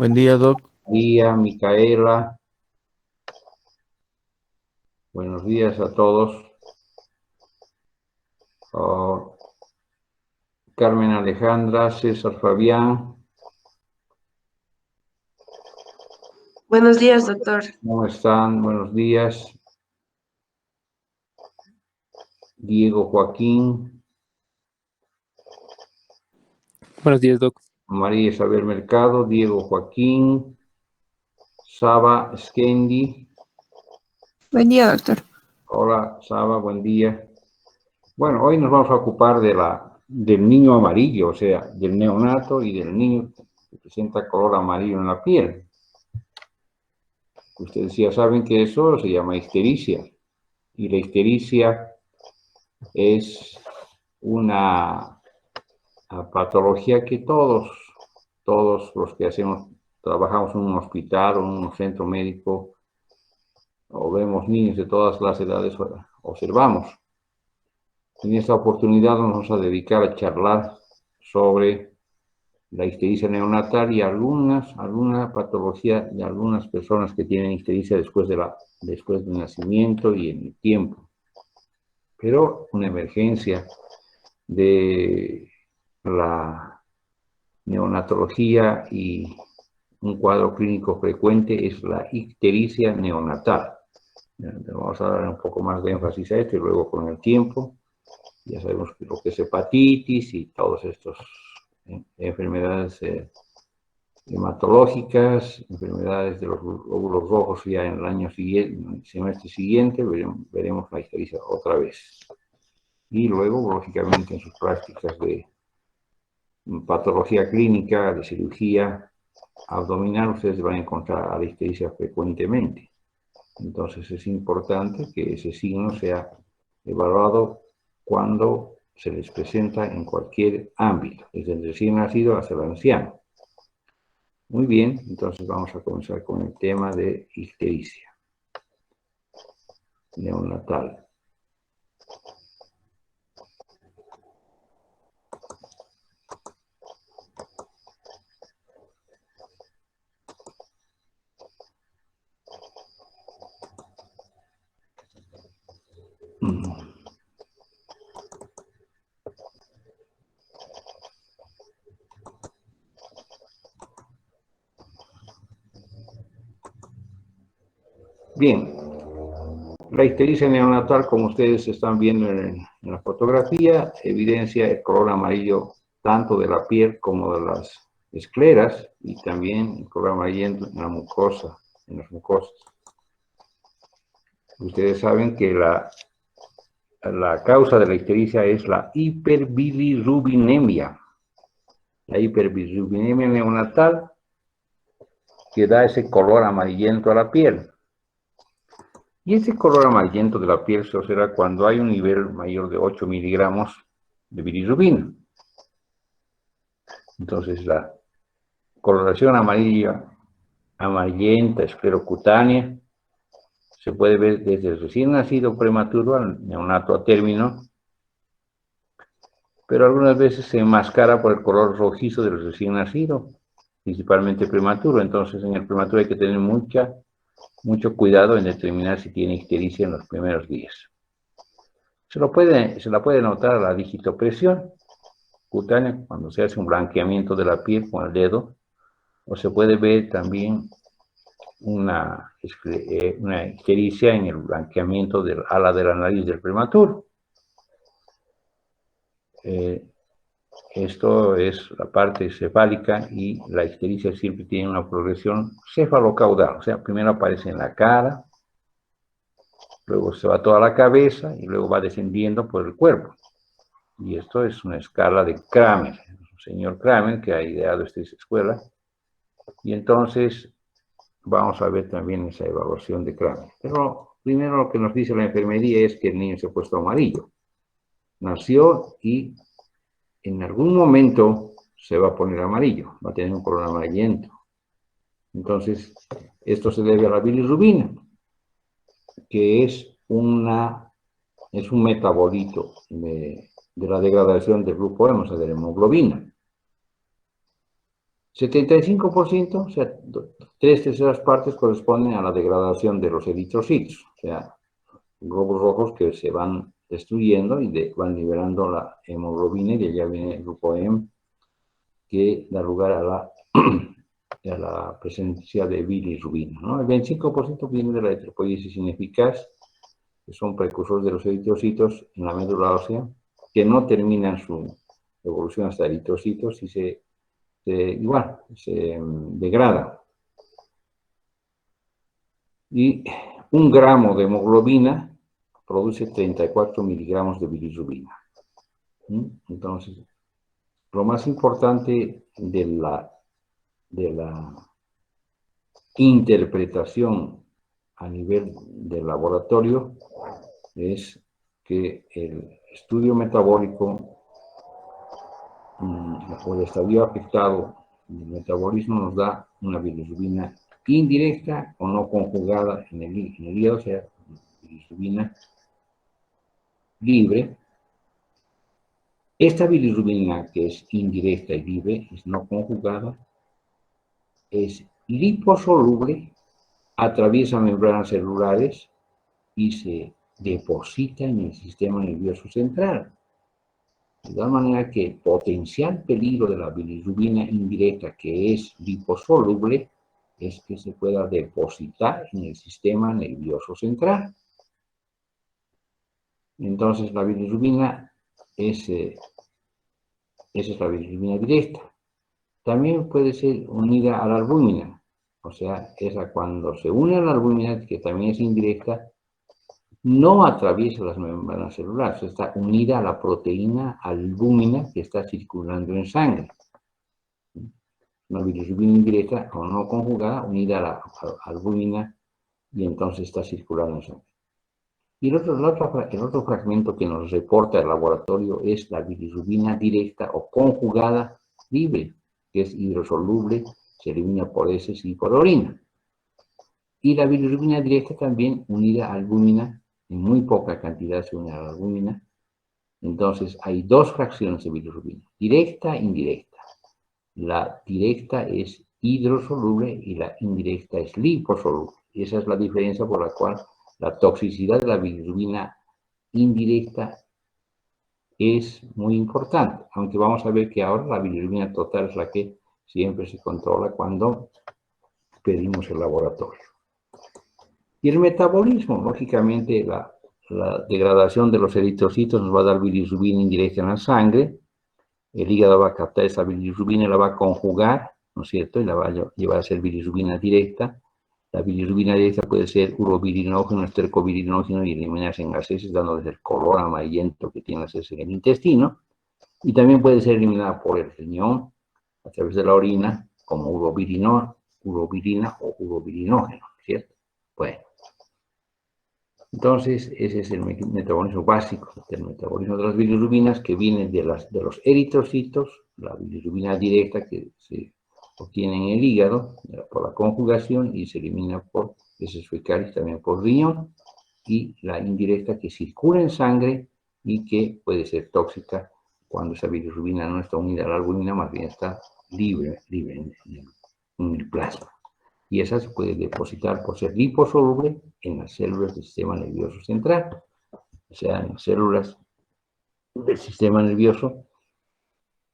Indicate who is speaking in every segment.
Speaker 1: Buen día, Doc.
Speaker 2: Día, Micaela. Buenos días a todos. Oh, Carmen Alejandra, César Fabián.
Speaker 3: Buenos días, doctor.
Speaker 2: ¿Cómo están? Buenos días. Diego Joaquín.
Speaker 1: Buenos días, Doc.
Speaker 2: María Isabel Mercado. Diego Joaquín. Saba Skendi.
Speaker 3: Buen día, doctor.
Speaker 2: Hola, Saba, buen día. Bueno, hoy nos vamos a ocupar del niño amarillo, o sea, del neonato y del niño que presenta color amarillo en la piel. Ustedes ya saben que eso se llama ictericia. Y la ictericia es una patología que todos los que trabajamos en un hospital o en un centro médico o vemos niños de todas las edades, observamos. En esta oportunidad nos vamos a dedicar a charlar sobre la ictericia neonatal y alguna patología de algunas personas que tienen ictericia después del nacimiento y en el tiempo. Pero una emergencia de la neonatología y un cuadro clínico frecuente es la ictericia neonatal. Vamos a dar un poco más de énfasis a esto y luego con el tiempo ya sabemos lo que es hepatitis y todas estas enfermedades hematológicas, enfermedades de los glóbulos rojos ya en el año siguiente, en el semestre siguiente, veremos la ictericia otra vez. Y luego, lógicamente, en sus prácticas de patología clínica, de cirugía abdominal, ustedes van a encontrar a la ictericia frecuentemente. Entonces es importante que ese signo sea evaluado cuando se les presenta en cualquier ámbito, desde el recién nacido hasta el anciano. Muy bien, entonces vamos a comenzar con el tema de ictericia neonatal. Bien, la ictericia neonatal, como ustedes están viendo en la fotografía, evidencia el color amarillo tanto de la piel como de las escleras y también el color amarillento en la mucosa, en las mucosas. Ustedes saben que la causa de la ictericia es la hiperbilirubinemia. La hiperbilirubinemia neonatal que da ese color amarillento a la piel. Y ese color amarillento de la piel se observa cuando hay un nivel mayor de 8 miligramos de bilirrubina. Entonces la coloración amarillenta, esclerocutánea, se puede ver desde el recién nacido prematuro al neonato a término, pero algunas veces se enmascara por el color rojizo del recién nacido, principalmente prematuro. Entonces en el prematuro hay que tener mucho cuidado en determinar si tiene ictericia en los primeros días. Se la puede notar a la digitopresión cutánea cuando se hace un blanqueamiento de la piel con el dedo, o se puede ver también una ictericia en el blanqueamiento del ala de la nariz del prematuro. Esto es la parte cefálica y la ictericia siempre tiene una progresión cefalocaudal, o sea, primero aparece en la cara, luego se va toda la cabeza y luego va descendiendo por el cuerpo. Y esto es una escala de Kramer, el señor Kramer que ha ideado esta escuela. Y entonces vamos a ver también esa evaluación de Kramer. Pero primero lo que nos dice la enfermería es que el niño se ha puesto amarillo. Nació y en algún momento se va a poner amarillo, va a tener un color amarillento. Entonces, esto se debe a la bilirrubina, que es un metabolito de la degradación del grupo hemo, o sea, de la hemoglobina. 75%, o sea, 3/3 corresponden a la degradación de los eritrocitos, o sea, glóbulos rojos que se van destruyendo y van liberando la hemoglobina, y de allá viene el grupo M, que da lugar a la presencia de bilirrubina, ¿no? El 25% viene de la eritropoiesis ineficaz, que son precursores de los eritrocitos en la médula ósea, que no terminan su evolución hasta eritrocitos y se degrada. Y 1 gramo de hemoglobina produce 34 miligramos de bilirrubina. Entonces, lo más importante de la interpretación a nivel del laboratorio es que el estudio metabólico o el estadio afectado del metabolismo nos da una bilirrubina indirecta o no conjugada en el hígado, o sea, bilirrubina libre. Esta bilirrubina, que es indirecta y libre, es no conjugada, es liposoluble, atraviesa membranas celulares y se deposita en el sistema nervioso central. De tal manera que el potencial peligro de la bilirrubina indirecta, que es liposoluble, es que se pueda depositar en el sistema nervioso central. Entonces, la bilirrubina esa es la bilirrubina directa. También puede ser unida a la albúmina, o sea, esa cuando se une a la albúmina, que también es indirecta, no atraviesa las membranas celulares, está unida a la proteína albúmina que está circulando en sangre. Una bilirrubina indirecta o no conjugada, unida a la albúmina, y entonces está circulando en sangre. Y el otro fragmento que nos reporta el laboratorio es la bilirrubina directa o conjugada libre, que es hidrosoluble, se elimina por heces y por orina. Y la bilirrubina directa también unida a albúmina, en muy poca cantidad se une a la albúmina. Entonces hay 2 fracciones de bilirrubina, directa e indirecta. La directa es hidrosoluble y la indirecta es liposoluble. Y esa es la diferencia por la cual la toxicidad de la bilirrubina indirecta es muy importante, aunque vamos a ver que ahora la bilirrubina total es la que siempre se controla cuando pedimos el laboratorio. Y el metabolismo, lógicamente, la degradación de los eritrocitos nos va a dar bilirrubina indirecta en la sangre. El hígado va a captar esa bilirrubina y la va a conjugar, ¿no es cierto? Y la va a llevar a ser bilirrubina directa. La bilirrubina directa puede ser urobilinógeno, estercobilinógeno y eliminarse en las heces, dándoles el color amarillento que tiene las heces en el intestino. Y también puede ser eliminada por el riñón a través de la orina, como urobilina o urobilinógeno, ¿cierto? Bueno. Entonces, ese es el metabolismo básico, el metabolismo de las bilirrubinas, que viene de los eritrocitos, la bilirrubina directa que se obtiene en el hígado por la conjugación y se elimina por heces fecales, también por riñón, y la indirecta que circula en sangre y que puede ser tóxica cuando esa bilirrubina no está unida a la albúmina, más bien está libre en el plasma. Y esa se puede depositar por ser liposoluble en las células del sistema nervioso central, o sea, en las células del sistema nervioso,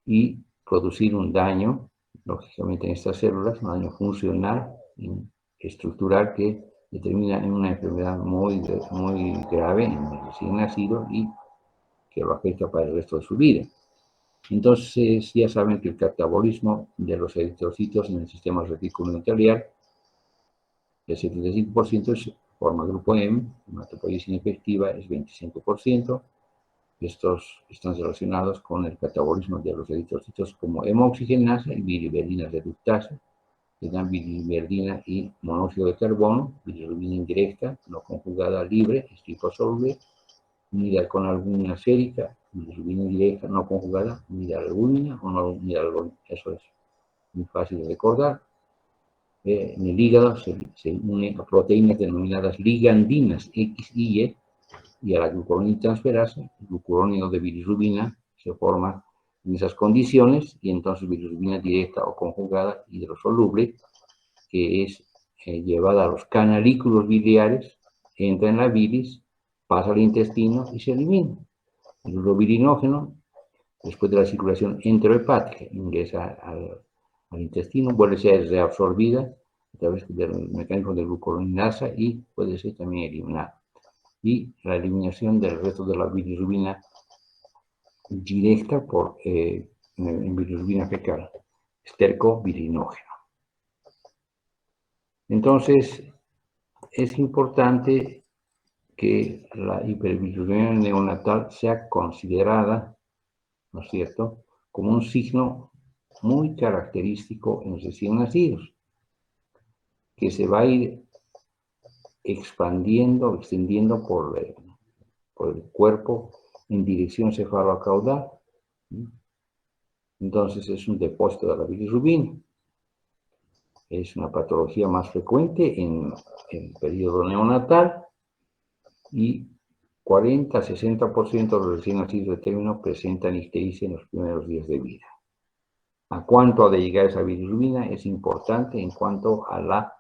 Speaker 2: y producir un daño, lógicamente en estas células, un daño funcional, estructural, que determina en una enfermedad muy grave en el recién nacido y que lo afecta para el resto de su vida. Entonces, ya saben que el catabolismo de los eritrocitos en el sistema retículo endotelial, el 75% forma grupo M, hematopoiesis inefectiva es 25%. Estos están relacionados con el catabolismo de los eritrocitos como hemoxigenasa y biliverdina reductasa, que dan biliverdina y monóxido de carbono, bilirrubina indirecta, no conjugada libre, es liposoluble, unida con albúmina sérica, bilirrubina indirecta, no conjugada, unida a la albúmina o no unida a la albúmina. Eso es muy fácil de recordar. En el hígado se une a proteínas denominadas ligandinas X y Y, y a la glucuronidtransferasa, el glucurónido de bilirrubina, se forma en esas condiciones, y entonces bilirrubina directa o conjugada hidrosoluble, que es llevada a los canalículos biliares, entra en la bilis, pasa al intestino y se elimina. El urobilinógeno, después de la circulación enterohepática, ingresa al intestino, vuelve a ser reabsorbida a través del mecanismo de glucoronidasa y puede ser también eliminada. Y la eliminación del resto de la bilirrubina directa por bilirrubina fecal, estercobilinógeno. Entonces, es importante que la hiperbilirrubinemia neonatal sea considerada, ¿no es cierto?, como un signo muy característico en los recién nacidos, que se va a ir extendiendo por el cuerpo en dirección cefalocaudal. Entonces es un depósito de la bilirrubina. Es una patología más frecuente en el periodo neonatal y 40-60% de los recién nacidos de término presentan ictericia en los primeros días de vida. A cuánto ha de llegar esa bilirrubina es importante en cuanto a la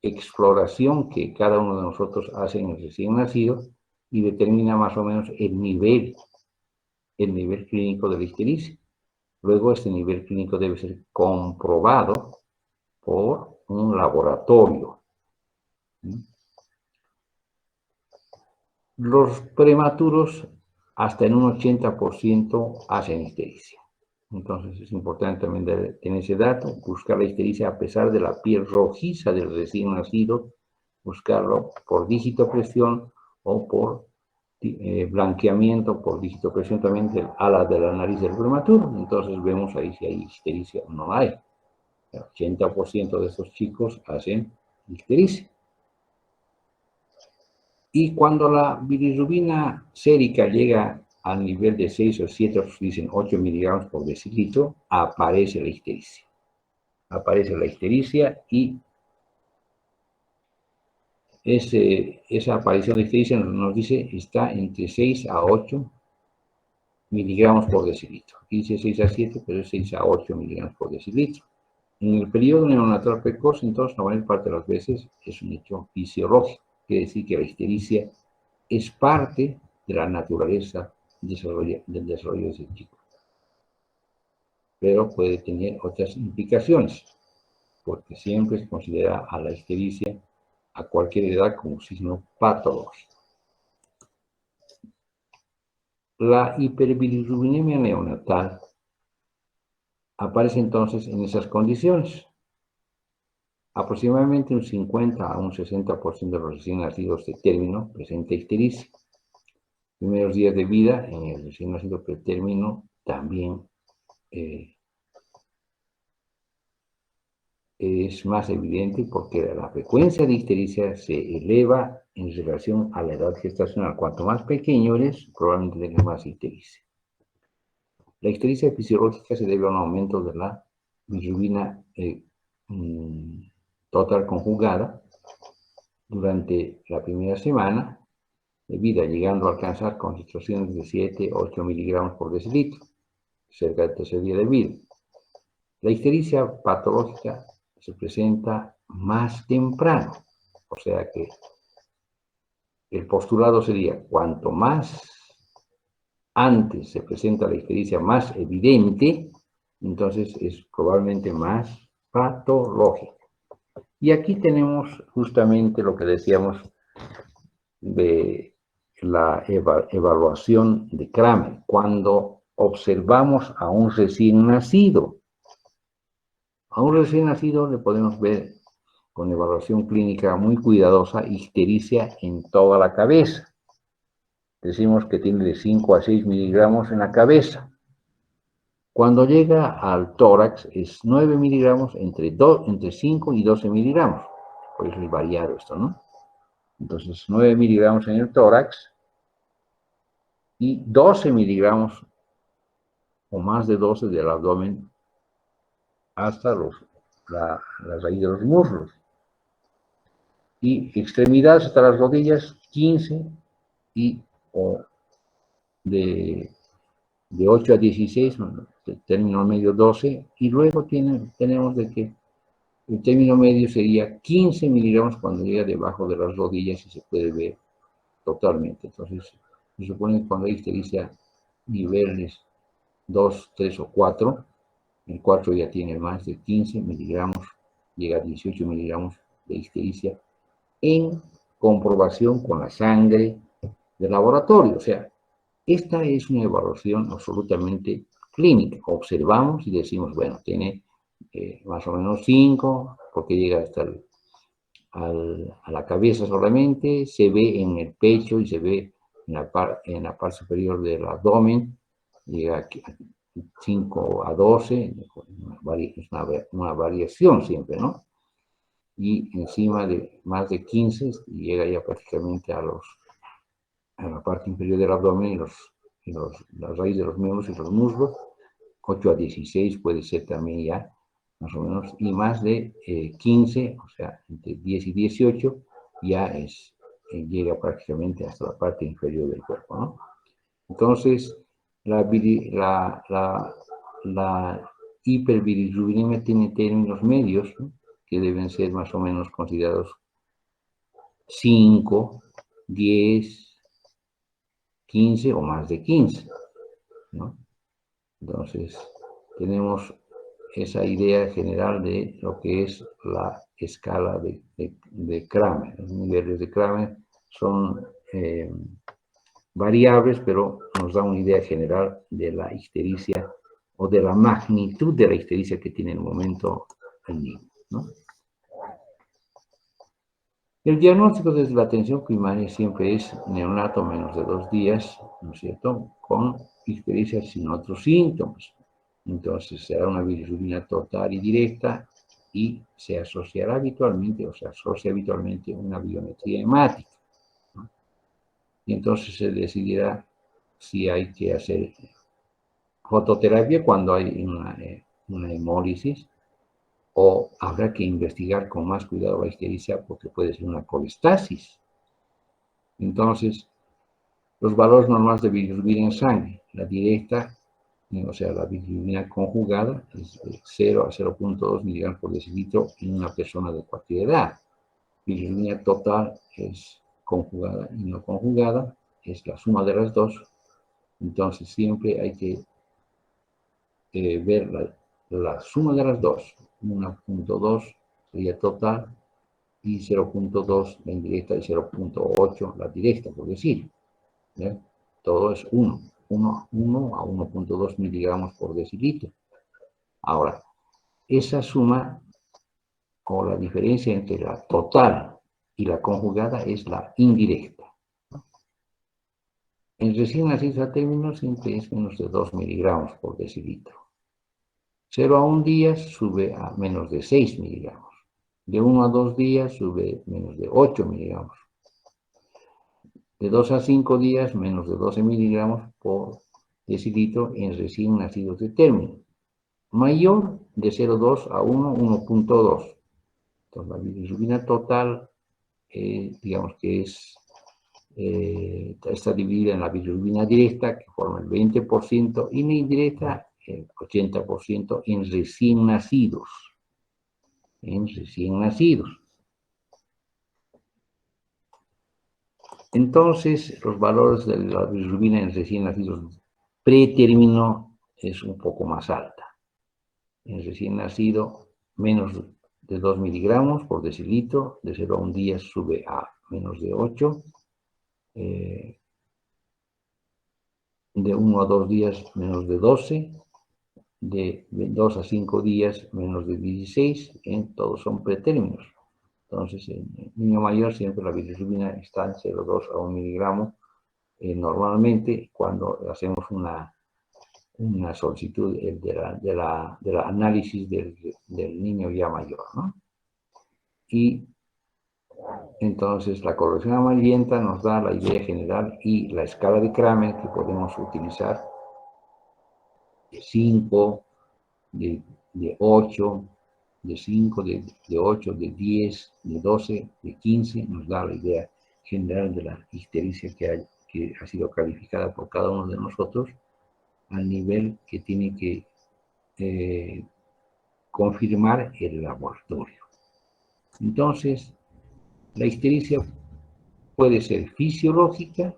Speaker 2: exploración que cada uno de nosotros hace en el recién nacido y determina más o menos el nivel clínico de la ictericia. Luego este nivel clínico debe ser comprobado por un laboratorio. Los prematuros hasta en un 80% hacen ictericia. Entonces es importante también tener ese dato, buscar la ictericia a pesar de la piel rojiza del recién nacido, buscarlo por dígito-presión o por blanqueamiento por dígito-presión también del ala de la nariz del prematuro. Entonces vemos ahí si hay ictericia o no hay. El 80% de estos chicos hacen ictericia. Y cuando la bilirrubina sérica llega al nivel de 6 o 7, otros dicen 8 miligramos por decilitro, aparece la ictericia. Aparece la ictericia y esa aparición de ictericia nos dice está entre 6 a 8 miligramos por decilitro. Dice 6 a 7, pero es 6 a 8 miligramos por decilitro. En el periodo neonatal precoz, entonces, la mayor parte de las veces es un hecho fisiológico. Quiere decir que la ictericia es parte de la naturaleza del desarrollo de ese chico. Pero puede tener otras implicaciones, porque siempre se considera a la ictericia a cualquier edad como signo patológico. La hiperbilirrubinemia neonatal aparece entonces en esas condiciones. Aproximadamente un 50 a un 60% de los recién nacidos de término presenta ictericia. Primeros días de vida en el recién nacido pretérmino también es más evidente porque la frecuencia de ictericia se eleva en relación a la edad gestacional. Cuanto más pequeño eres, probablemente tengas más ictericia. La ictericia fisiológica se debe a un aumento de la bilirrubina total conjugada durante la primera semana de vida, llegando a alcanzar concentraciones de 7-8 miligramos por decilitro, cerca del tercer día de vida. La ictericia patológica se presenta más temprano, o sea que el postulado sería, cuanto más antes se presenta la ictericia más evidente, entonces es probablemente más patológica. Y aquí tenemos justamente lo que decíamos de la evaluación de Kramer, cuando observamos a un recién nacido. A un recién nacido le podemos ver con evaluación clínica muy cuidadosa ictericia en toda la cabeza. Decimos que tiene de 5 a 6 miligramos en la cabeza. Cuando llega al tórax es 9 miligramos, entre 5 y 12 miligramos. Por eso es variado esto, ¿no? Entonces 9 miligramos en el tórax y 12 miligramos o más de 12 del abdomen hasta la raíz de los muslos. Y extremidades hasta las rodillas, 15 y de de 8 a 16, el término medio 12, y luego tenemos de que el término medio sería 15 miligramos cuando llega debajo de las rodillas y se puede ver totalmente. Entonces, se supone que cuando hay ictericia niveles 2, 3 o 4, el 4 ya tiene más de 15 miligramos, llega a 18 miligramos de ictericia en comprobación con la sangre del laboratorio. O sea, esta es una evaluación absolutamente clínica. Observamos y decimos, bueno, tiene más o menos 5, porque llega hasta a la cabeza solamente, se ve en el pecho y se ve en la parte superior del abdomen, llega a 5 a 12, es una variación siempre, ¿no? Y encima de más de 15 llega ya prácticamente a la parte inferior del abdomen y la raíz de los miembros y los muslos. 8 a 16 puede ser también ya, más o menos, y más de 15, o sea, entre 10 y 18, ya llega prácticamente hasta la parte inferior del cuerpo, ¿no? Entonces, la hiperbilirrubinemia tiene términos medios, ¿no?, que deben ser más o menos considerados 5, 10, 15 o más de 15, ¿no? Entonces, tenemos esa idea general de lo que es la escala de Kramer. Los niveles de Kramer son variables, pero nos da una idea general de la ictericia o de la magnitud de la ictericia que tiene en el momento el niño, ¿no? El diagnóstico desde la atención primaria siempre es neonato menos de 2 días, ¿no es cierto?, con ictericia sin otros síntomas. Entonces será una bilirrubina total y directa y se asociará habitualmente, o se asocia habitualmente una biometría hemática, ¿no? Y entonces se decidirá si hay que hacer fototerapia cuando hay una hemólisis, o habrá que investigar con más cuidado la ictericia porque puede ser una colestasis. Entonces, los valores normales de bilirrubina en sangre, la directa, o sea, la bilirrubina conjugada, es de 0 a 0.2 miligramos por decilitro en una persona de cualquier edad. Bilirrubina total es conjugada y no conjugada, es la suma de las dos. Entonces, siempre hay que ver la suma de las dos. 1.2 sería total y 0.2 la indirecta y 0.8 la directa, por decir, ¿ya? Todo es 1 a 1.2 miligramos por decilitro. Ahora, esa suma o la diferencia entre la total y la conjugada es la indirecta. En recién nacidos a término siempre es menos de 2 miligramos por decilitro. 0 a 1 día sube a menos de 6 miligramos. De 1 a 2 días sube menos de 8 miligramos. De 2 a 5 días, menos de 12 miligramos por decilitro en recién nacidos de término. Mayor de 0,2 a 1.2. Entonces, la bilirrubina total, digamos que está dividida en la bilirrubina directa, que forma el 20%, y la indirecta, el 80% en recién nacidos. Entonces, los valores de la bilirrubina en recién nacidos pretérmino es un poco más alta. En recién nacido, menos de 2 miligramos por decilitro, de 0 a 1 día sube a menos de 8, de 1 a 2 días menos de 12, de 2 a 5 días menos de 16, todos son pretérminos. Entonces, en el niño mayor siempre la bilirrubina está en 0,2 a 1 miligramo. Normalmente, cuando hacemos una solicitud de la análisis del niño ya mayor, ¿no? Y entonces la coloración amarillenta nos da la idea general y la escala de Kramer que podemos utilizar de 5, de 8, de 5, de 8, de 10, de 12, de 15, nos da la idea general de la ictericia que ha sido calificada por cada uno de nosotros. al nivel que tiene que confirmar el laboratorio. Entonces, la ictericia puede ser fisiológica,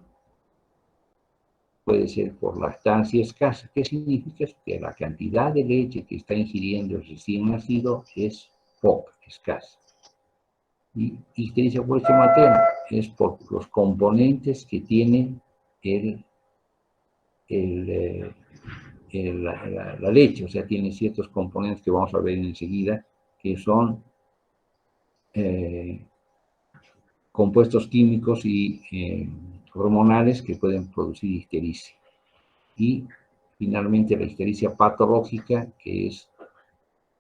Speaker 2: puede ser por lactancia escasa. ¿Qué significa? Que la cantidad de leche que está ingiriendo el recién nacido es poca, escasa. Y ictericia por leche materna es por los componentes que tiene la leche, o sea, tiene ciertos componentes que vamos a ver enseguida, que son compuestos químicos y hormonales que pueden producir ictericia. Y finalmente la ictericia patológica, que es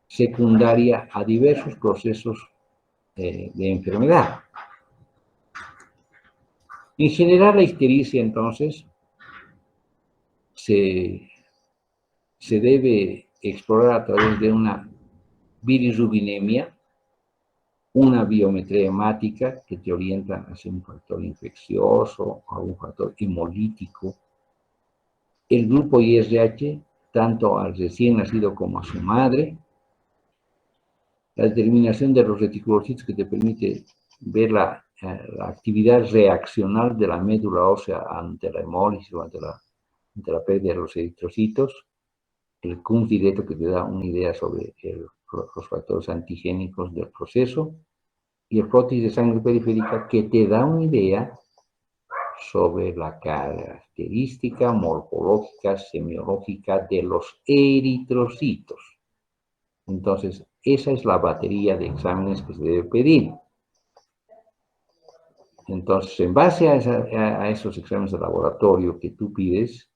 Speaker 2: secundaria a diversos procesos de enfermedad. En general, la ictericia, entonces, se debe explorar a través de una bilirrubinemia, una biometría hemática que te orienta hacia un factor infeccioso o un factor hemolítico, el grupo ISH, tanto al recién nacido como a su madre, la determinación de los reticulocitos que te permite ver la actividad reaccional de la médula ósea ante la hemólisis o ante la pérdida de los eritrocitos, el CUMS directo que te da una idea sobre los factores antigénicos del proceso, y el prótesis de sangre periférica que te da una idea sobre la característica morfológica, semiológica de los eritrocitos. Entonces, esa es la batería de exámenes que se debe pedir. Entonces, en base a esos exámenes de laboratorio que tú pides,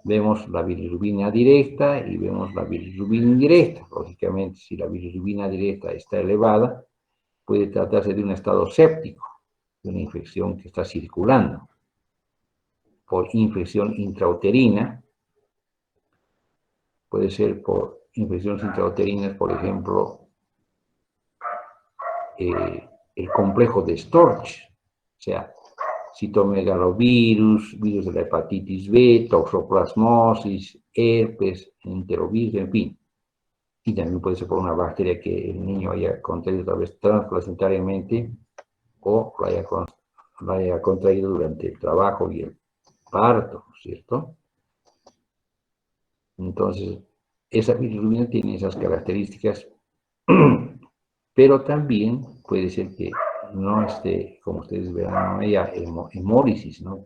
Speaker 2: vemos la bilirrubina directa y vemos la bilirrubina indirecta. Lógicamente, si la bilirrubina directa está elevada, puede tratarse de un estado séptico, de una infección que está circulando. Por infección intrauterina, puede ser por infecciones intrauterinas, por ejemplo, el complejo de Storch, o sea, citomegalovirus, virus de la hepatitis B, toxoplasmosis, herpes, enterovirus, en fin. Y también puede ser por una bacteria que el niño haya contraído tal vez transplacentariamente o lo haya contraído durante el trabajo y el parto, ¿cierto? Entonces, esa bilirrubina tiene esas características, pero también puede ser que no esté, como ustedes verán, no haya hemólisis, ¿no?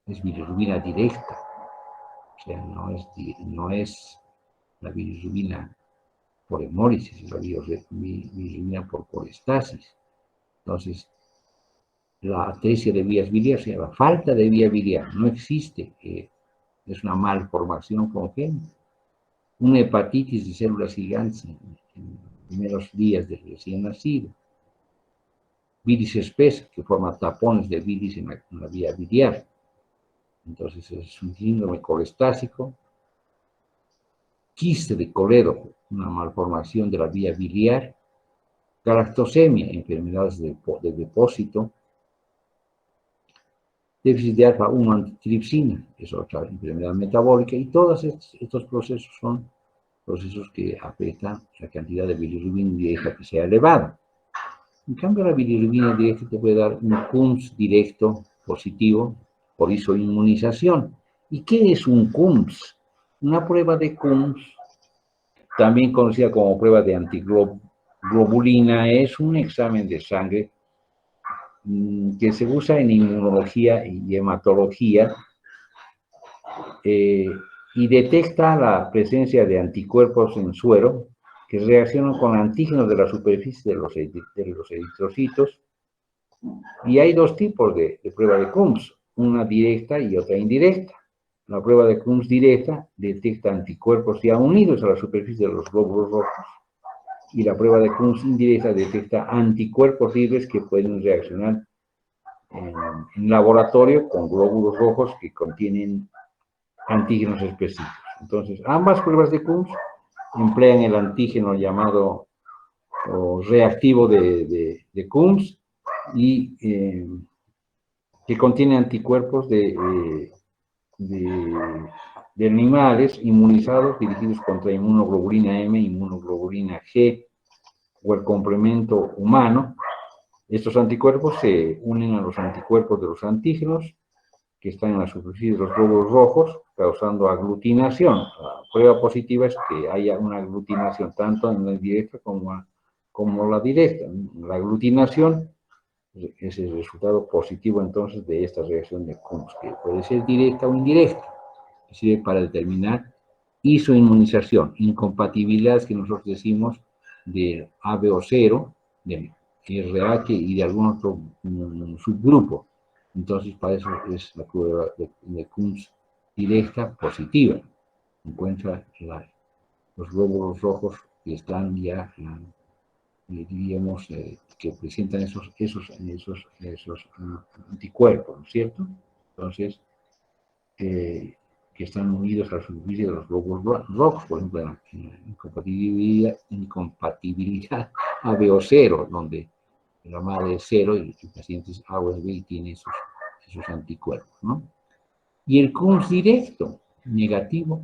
Speaker 2: Es bilirrubina directa, o sea, no es la bilirrubina por hemólisis, es la bilirrubina por colestasis. Entonces, la atresia de vías biliares, o sea, la falta de vía biliar, no existe, es una malformación congénita. Una hepatitis de células gigantes en los primeros días del recién nacido. Bilis espesa, que forma tapones de bilis en la vía biliar. Entonces es un síndrome colestásico. Quiste de Coledo, una malformación de la vía biliar. Galactosemia, enfermedades de depósito. Déficit de alfa-1 antitripsina, es otra enfermedad metabólica, y todos estos procesos son procesos que afectan la cantidad de bilirrubina directa que sea elevada. En cambio, la bilirrubina directa te puede dar un CUMS directo positivo por isoinmunización. ¿Y qué es un CUMS? Una prueba de CUMS, también conocida como prueba de antiglobulina, es un examen de sangre que se usa en inmunología y hematología y detecta la presencia de anticuerpos en suero que reaccionan con antígenos de la superficie de los eritrocitos. Y hay dos tipos de prueba de CUMS, una directa y otra indirecta. La prueba de CUMS directa detecta anticuerpos ya unidos a la superficie de los glóbulos rojos, y la prueba de CUMS indirecta detecta anticuerpos libres que pueden reaccionar en laboratorio con glóbulos rojos que contienen antígenos específicos. Entonces, ambas pruebas de CUMS emplean el antígeno llamado reactivo de CUMS y que contiene anticuerpos de de animales inmunizados dirigidos contra inmunoglobulina M, inmunoglobulina G o el complemento humano. Estos anticuerpos se unen a los anticuerpos de los antígenos que están en la superficie de los glóbulos rojos, causando aglutinación. La prueba positiva es que haya una aglutinación tanto en la indirecta como la directa. La aglutinación es el resultado positivo entonces de esta reacción de Kunz, que puede ser directa o indirecta, que sirve para determinar isoinmunización, incompatibilidades que nosotros decimos de ABO0, de RH y de algún otro subgrupo. Entonces, para eso es la prueba de Kunz directa positiva. Encuentra los glóbulos rojos que están ya, diríamos, que presentan esos anticuerpos, ¿no es cierto? Entonces, que están unidos a la superficie de los glóbulos rojos, por ejemplo, en la incompatibilidad ABO0, donde la madre es 0 y el paciente es AOSB y tiene esos anticuerpos, ¿no? Y el Kunz directo negativo,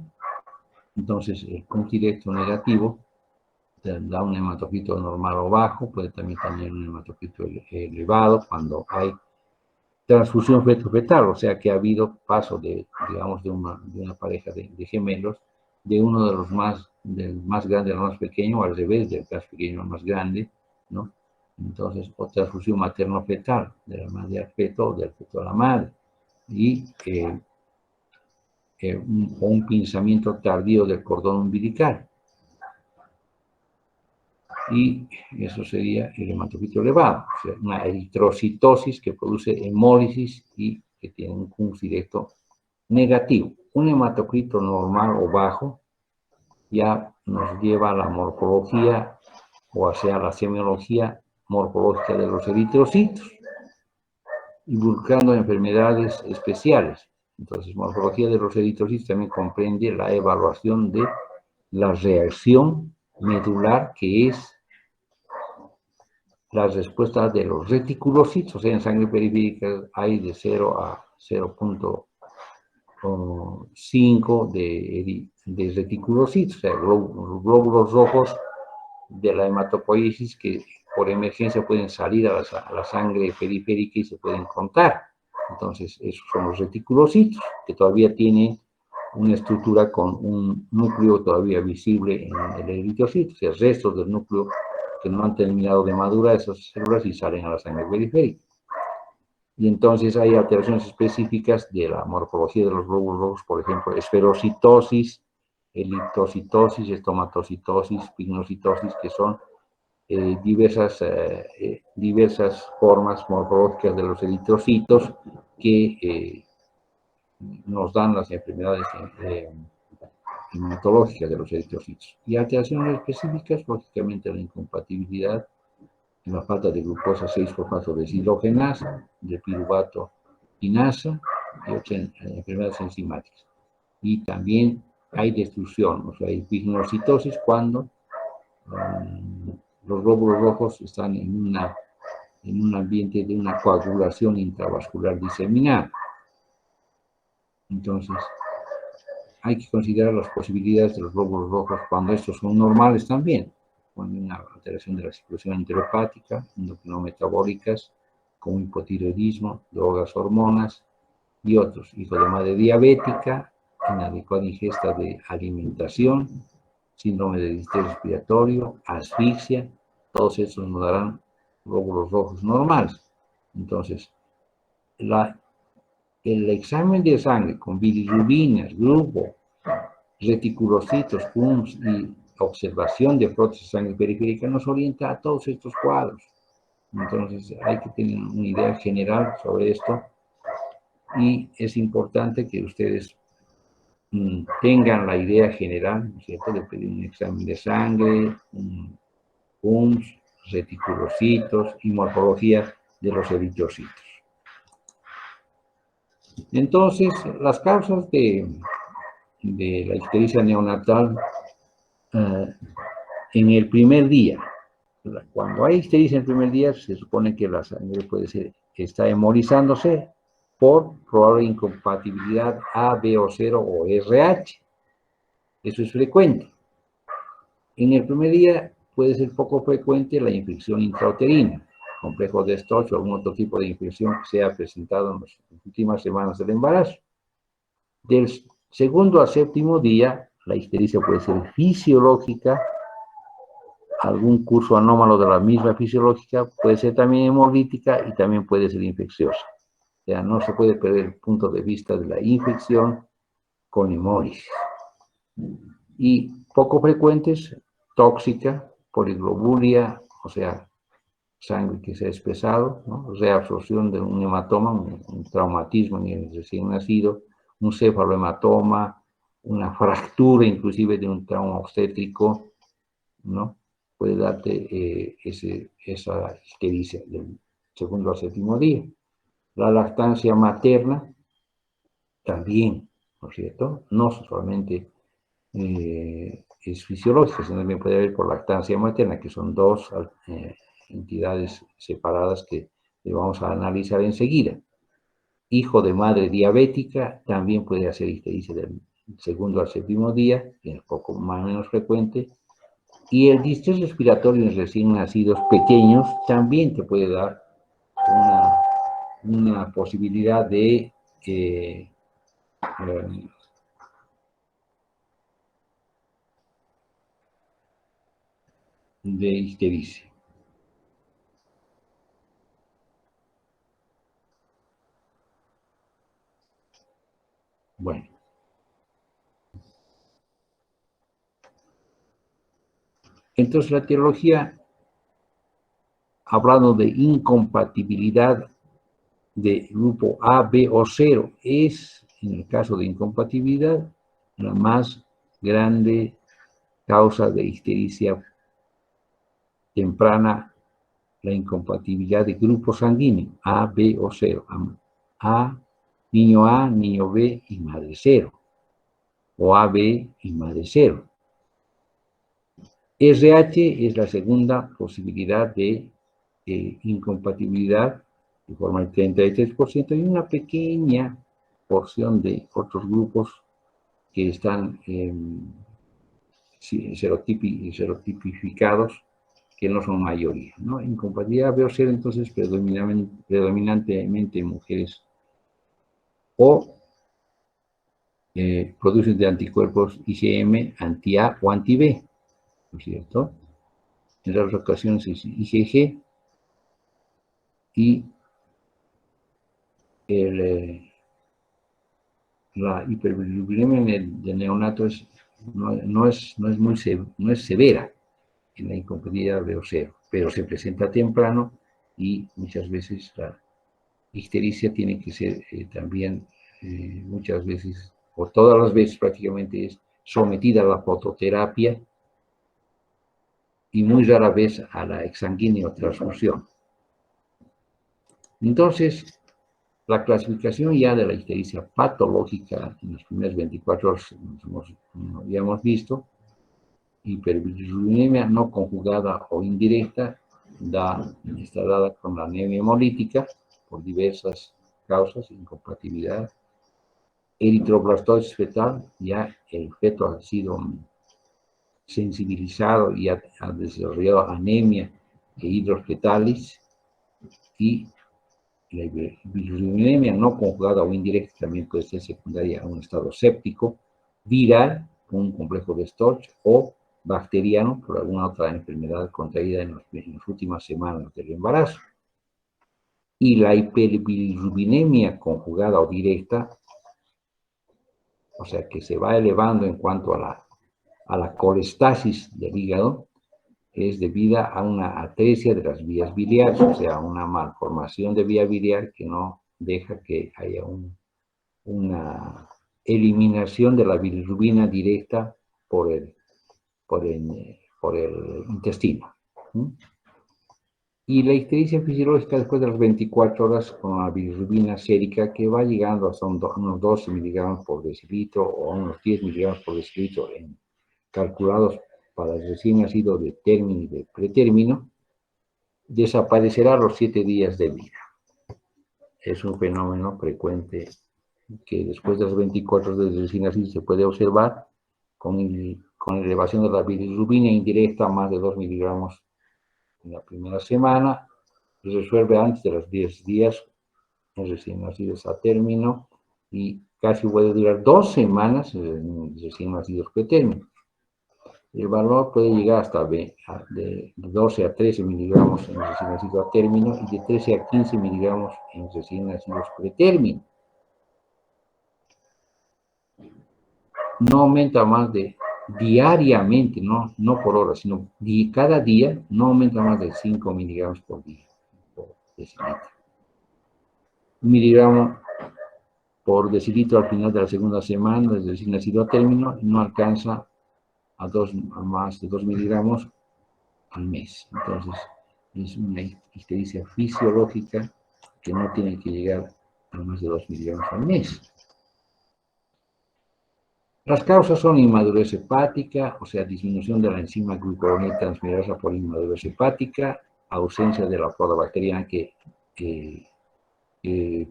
Speaker 2: entonces el Kunz directo negativo da un hematocrit normal o bajo, puede también tener un hematocrit elevado cuando hay transfusión feto-fetal, o sea que ha habido paso digamos, de una pareja de gemelos, de uno de los del más grande al más pequeño, o al revés, del más pequeño al más grande, ¿no? Entonces, o transfusión materno-fetal, de la madre al feto o del feto a la madre, y un pinzamiento tardío del cordón umbilical. Y eso sería el hematocrit elevado, o sea, una eritrocitosis que produce hemólisis y que tiene un Kunz directo negativo. Un hematocrito normal o bajo ya nos lleva a la morfología o hacia la semiología morfológica de los eritrocitos, involucrando enfermedades especiales. Entonces, morfología de los eritrocitos también comprende la evaluación de la reacción medular, que es la respuesta de los reticulocitos. O sea, en sangre periférica hay de 0 a 0.5 de reticulocitos, o sea, los glóbulos rojos de la hematopoiesis que por emergencia pueden salir a la sangre periférica y se pueden contar. Entonces, esos son los reticulocitos, que todavía tienen una estructura con un núcleo todavía visible en el eritrocito, o sea, restos del núcleo que no han terminado de madurar esas células y salen a la sangre periférica. Y entonces hay alteraciones específicas de la morfología de los glóbulos rojos, por ejemplo, esferocitosis, eliptocitosis, estomatocitosis, pignocitosis, que son diversas formas morfológicas de los eritrocitos que nos dan las enfermedades hematológicas de los eritrocitos. Y alteraciones específicas, lógicamente, la incompatibilidad, la falta de glucosa 6-fosfato deshidrogenasa, de piruvato quinasa y otras enfermedades enzimáticas. Y también hay destrucción, o sea, hay pignocitosis cuando los glóbulos rojos están en un ambiente de una coagulación intravascular diseminada. Entonces, hay que considerar las posibilidades de los glóbulos rojos cuando estos son normales también, cuando hay una alteración de la circulación enterohepática, endocrinometabólicas, como hipotiroidismo, drogas, hormonas y otros. Hijo de madre diabética, inadecuada ingesta de alimentación, síndrome de distrés respiratorio, asfixia, todos estos nos darán glóbulos rojos normales. Entonces, el examen de sangre con bilirrubinas, grupo, reticulocitos, Kunz y observación de prótesis de sangre periférica nos orienta a todos estos cuadros. Entonces, hay que tener una idea general sobre esto y es importante que ustedes tengan la idea general, ¿no es cierto?, de pedir un examen de sangre, un Kunz, reticulocitos y morfología de los eritrocitos. Entonces, las causas de la ictericia neonatal en el primer día. Cuando hay ictericia en el primer día, se supone que la sangre puede ser que está hemolizándose por probable incompatibilidad A, B o 0 o RH. Eso es frecuente. En el primer día puede ser poco frecuente la infección intrauterina, complejo de Storch o algún otro tipo de infección que se ha presentado en las últimas semanas del embarazo. Del segundo al séptimo día, la ictericia puede ser fisiológica, algún curso anómalo de la misma fisiológica, puede ser también hemolítica y también puede ser infecciosa. O sea, no se puede perder el punto de vista de la infección con hemólisis. Y poco frecuentes, tóxica, poliglobulia, o sea, sangre que se ha espesado, ¿no? Reabsorción de un hematoma, un traumatismo en el recién nacido, un cefalohematoma, una fractura inclusive de un trauma obstétrico, ¿no? Puede darte esa ictericia del segundo al séptimo día. La lactancia materna también, ¿no es cierto? No solamente es fisiológica, sino también puede haber por lactancia materna, que son dos entidades separadas que vamos a analizar enseguida. Hijo de madre diabética también puede hacer ictericia del segundo al séptimo día, que es un poco más o menos frecuente. Y el distrés respiratorio en recién nacidos pequeños también te puede dar una posibilidad de ictericia. Bueno. Entonces la etiología, hablando de incompatibilidad de grupo A, B o 0, es, en el caso de incompatibilidad, la más grande causa de ictericia temprana, la incompatibilidad de grupo sanguíneo, A, B o 0. Niño A, niño B y madre 0. O AB y madre 0. RH es la segunda posibilidad de incompatibilidad, de forma del 33%, y una pequeña porción de otros grupos que están serotipificados, que no son mayoría, ¿no? Incompatibilidad veo ser entonces predominantemente en mujeres o producen de anticuerpos IgM, anti-A o anti-B, ¿no es cierto? En raras ocasiones es IgG y la hiperbilirubinemia de neonato no es severa en la incompatibilidad VO0, pero se presenta temprano y muchas veces la ictericia tiene que ser también muchas veces, o todas las veces prácticamente, es sometida a la fototerapia y muy rara vez a la exsanguínea o transfusión. Entonces, la clasificación ya de la ictericia patológica en las primeras 24 horas ya hemos visto, hiperbilirubinemia no conjugada o indirecta está dada con la anemia hemolítica por diversas causas, incompatibilidad. Eritroblastosis fetal, ya el feto ha sido sensibilizado y ha desarrollado anemia e hidrofetalis, y la bilirubinemia no conjugada o indirecta también puede ser secundaria a un estado séptico, viral, un complejo de Storch, o bacteriano por alguna otra enfermedad contraída en las últimas semanas del embarazo. Y la hiperbilirubinemia conjugada o directa, o sea que se va elevando en cuanto a la colestasis del hígado, es debida a una atresia de las vías biliares, o sea, una malformación de vía biliar que no deja que haya una eliminación de la bilirrubina directa por el intestino. Y la ictericia fisiológica después de las 24 horas con la bilirrubina sérica, que va llegando hasta unos 12 miligramos por decilitro o unos 10 miligramos por decilitro calculados para el recién nacido de término y de pretérmino, desaparecerá a los 7 días de vida. es un fenómeno frecuente que después de las 24 horas de recién nacido se puede observar con elevación de la bilirrubina indirecta a más de 2 miligramos en la primera semana, se resuelve antes de los 10 días en recién nacidos a término y casi puede durar 2 semanas en recién nacidos pretérminos. El valor puede llegar hasta de 12 a 13 miligramos en recién nacidos a término y de 13 a 15 miligramos en recién nacidos pretérmino. No aumenta más de diariamente, no por hora, sino cada día, no aumenta más de 5 miligramos por día, por decilitro. 1 miligramo por decilitro al final de la segunda semana, desde recién nacido a término, no alcanza a más de 2 miligramos al mes. Entonces, es una ictericia fisiológica que no tiene que llegar a más de 2 miligramos al mes. Las causas son inmadurez hepática, o sea, disminución de la enzima glucoroniotransferasa por inmadurez hepática, ausencia de la flora bacteriana que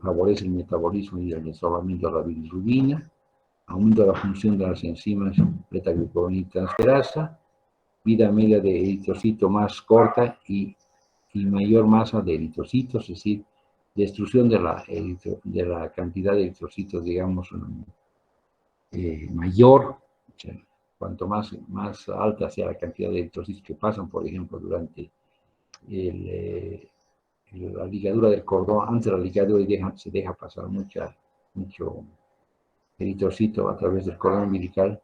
Speaker 2: favorece el metabolismo y el desolvamiento de la bilirrubina, aumento de la función de las enzimas beta-glucoroniotransferasa, vida media de eritrocito más corta y mayor masa de eritrocitos, es decir, destrucción de la cantidad de eritrocitos, digamos, mayor, o sea, cuanto más alta sea la cantidad de eritrocitos que pasan, por ejemplo, durante la ligadura del cordón, antes de la ligadura se deja pasar mucho eritrocito a través del cordón umbilical,